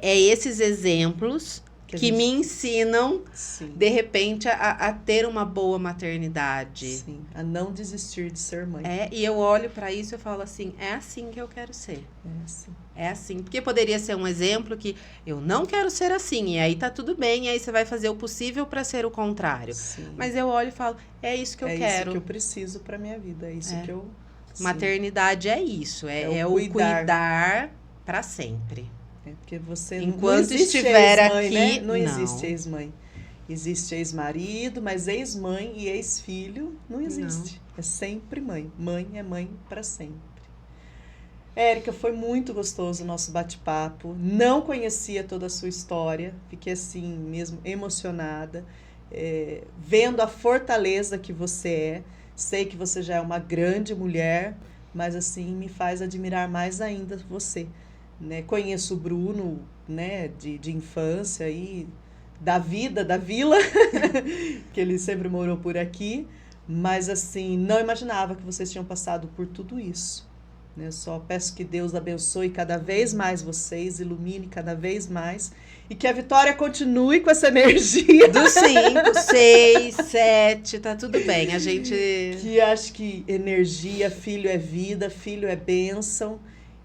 Speaker 3: esses exemplos que me ensinam,
Speaker 1: Sim.
Speaker 3: de repente, a ter uma boa maternidade.
Speaker 1: Sim, a não desistir de ser mãe.
Speaker 3: E eu olho para isso e falo assim, é assim que eu quero ser.
Speaker 1: É assim.
Speaker 3: É assim. Porque poderia ser um exemplo que eu não quero ser assim, e aí tá tudo bem, e aí você vai fazer o possível para ser o contrário.
Speaker 1: Sim.
Speaker 3: Mas eu olho e falo, é isso que eu quero.
Speaker 1: É isso que eu preciso para minha vida, é isso que eu... Sim.
Speaker 3: Maternidade é isso, é o cuidar para sempre.
Speaker 1: Porque você
Speaker 3: enquanto
Speaker 1: não existe
Speaker 3: estiver
Speaker 1: ex-mãe,
Speaker 3: aqui,
Speaker 1: né? Não existe ex-mãe. Existe ex-marido, mas ex-mãe e ex-filho não existe. Não. É sempre mãe. Mãe é mãe para sempre. Érica, foi muito gostoso o nosso bate-papo. Não conhecia toda a sua história. Fiquei assim mesmo emocionada. Vendo a fortaleza que você é. Sei que você já é uma grande mulher, mas assim me faz admirar mais ainda você. Né? Conheço o Bruno, né, de infância e da vida, da vila, que ele sempre morou por aqui, mas assim, não imaginava que vocês tinham passado por tudo isso. Né? Só peço que Deus abençoe cada vez mais vocês, ilumine cada vez mais e que a Vitória continue com essa energia.
Speaker 3: Do 5, 6, 7, tá tudo bem, a gente...
Speaker 1: Que acho que energia, filho é vida, filho é bênção.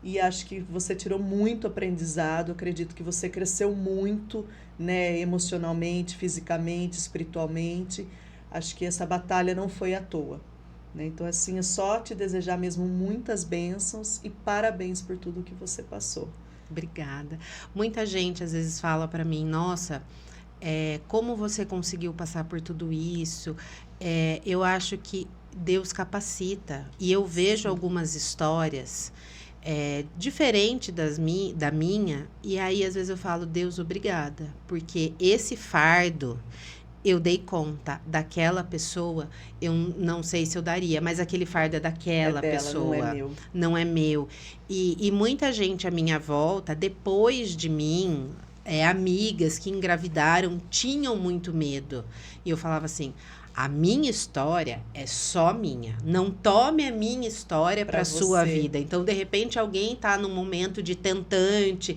Speaker 1: E acho que você tirou muito aprendizado, acredito que você cresceu muito, né, emocionalmente, fisicamente, espiritualmente. Acho que essa batalha não foi à toa. Né? Então, assim, é só te desejar mesmo muitas bênçãos e parabéns por tudo que você passou.
Speaker 3: Obrigada. Muita gente às vezes fala para mim, nossa, como você conseguiu passar por tudo isso? Eu acho que Deus capacita. E eu vejo algumas histórias... diferente da minha, e aí às vezes eu falo, Deus, obrigada, porque esse fardo eu dei conta daquela pessoa, eu não sei se eu daria, mas aquele fardo é daquela pessoa,
Speaker 1: não é meu.
Speaker 3: Não é meu. E muita gente à minha volta, depois de mim, amigas que engravidaram, tinham muito medo. E eu falava assim, a minha história é só minha. Não tome a minha história para a sua vida. Então, de repente, alguém está num momento de tentante.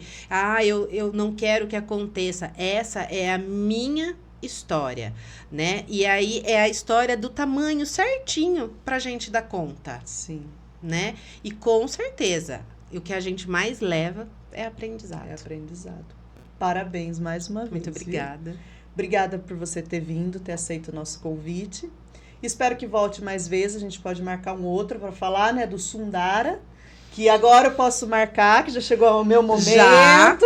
Speaker 3: Eu não quero que aconteça. Essa é a minha história, né? E aí é a história do tamanho certinho para a gente dar conta.
Speaker 1: Sim.
Speaker 3: Né? E com certeza, o que a gente mais leva é aprendizado.
Speaker 1: É aprendizado. Parabéns mais uma vez.
Speaker 3: Muito obrigada.
Speaker 1: Viu? Obrigada por você ter vindo, ter aceito o nosso convite. Espero que volte mais vezes. A gente pode marcar um outro para falar, né, do Sundara, que agora eu posso marcar, que já chegou o meu momento.
Speaker 3: Já,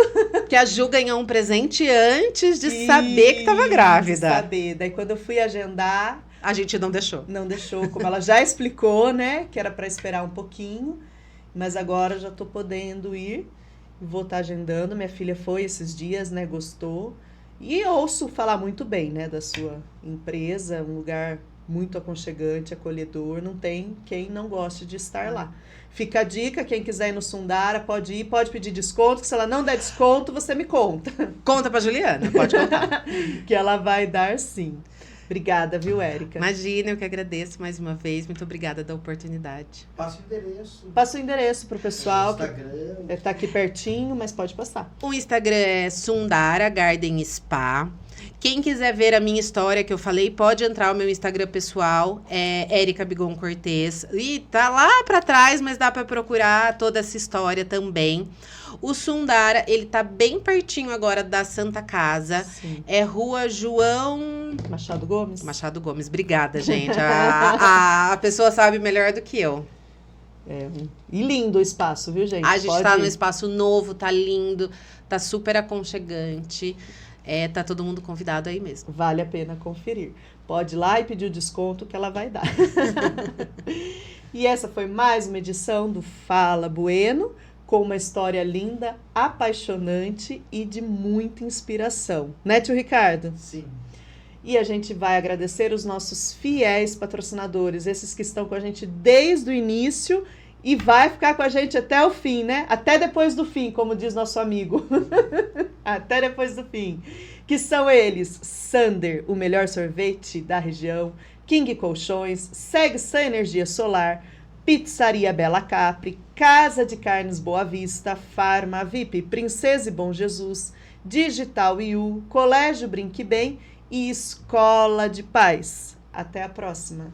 Speaker 3: que a Ju ganhou um presente antes de saber que estava grávida.
Speaker 1: De saber. Daí, quando eu fui agendar...
Speaker 3: A gente não deixou.
Speaker 1: Não deixou, como ela já explicou, né, que era para esperar um pouquinho. Mas agora já estou podendo ir. Vou estar agendando. Minha filha foi esses dias, né, gostou. E ouço falar muito bem, né, da sua empresa, um lugar muito aconchegante, acolhedor, não tem quem não goste de estar lá. Fica a dica, quem quiser ir no Sundara, pode ir, pode pedir desconto, que se ela não der desconto, você me conta.
Speaker 3: Conta pra Juliana, pode contar.
Speaker 1: Que ela vai dar sim. Obrigada, viu, Érica?
Speaker 3: Imagina, eu que agradeço mais uma vez. Muito obrigada da oportunidade.
Speaker 2: Passa o endereço.
Speaker 1: Passa o endereço pro pessoal.
Speaker 2: Instagram.
Speaker 1: Tá aqui pertinho, mas pode passar.
Speaker 3: O Instagram é Sundara Garden Spa. Quem quiser ver a minha história que eu falei, pode entrar no meu Instagram pessoal, é Érica Bigon Cortez. E tá lá pra trás, mas dá pra procurar toda essa história também. O Sundara, ele tá bem pertinho agora da Santa Casa.
Speaker 1: Sim.
Speaker 3: É Rua João
Speaker 1: Machado Gomes?
Speaker 3: Machado Gomes. Obrigada, gente. A pessoa sabe melhor do que eu.
Speaker 1: E lindo o espaço, viu, gente?
Speaker 3: A gente
Speaker 1: Pode
Speaker 3: tá
Speaker 1: ir.
Speaker 3: num espaço novo, tá lindo, tá super aconchegante. Tá todo mundo convidado aí mesmo.
Speaker 1: Vale a pena conferir. Pode ir lá e pedir o desconto que ela vai dar. E essa foi mais uma edição do Fala Bueno, com uma história linda, apaixonante e de muita inspiração. Né, tio Ricardo?
Speaker 2: Sim.
Speaker 1: E a gente vai agradecer os nossos fiéis patrocinadores, esses que estão com a gente desde o início e vai ficar com a gente até o fim, né? Até depois do fim, como diz nosso amigo. Até depois do fim. Que são eles: Sander, o melhor sorvete da região, King Colchões, Segue Sã Energia Solar, Pizzaria Bela Capri, Casa de Carnes Boa Vista, Farma VIP, Princesa e Bom Jesus, Digital IU, Colégio Brinque Bem e Escola de Paz. Até a próxima!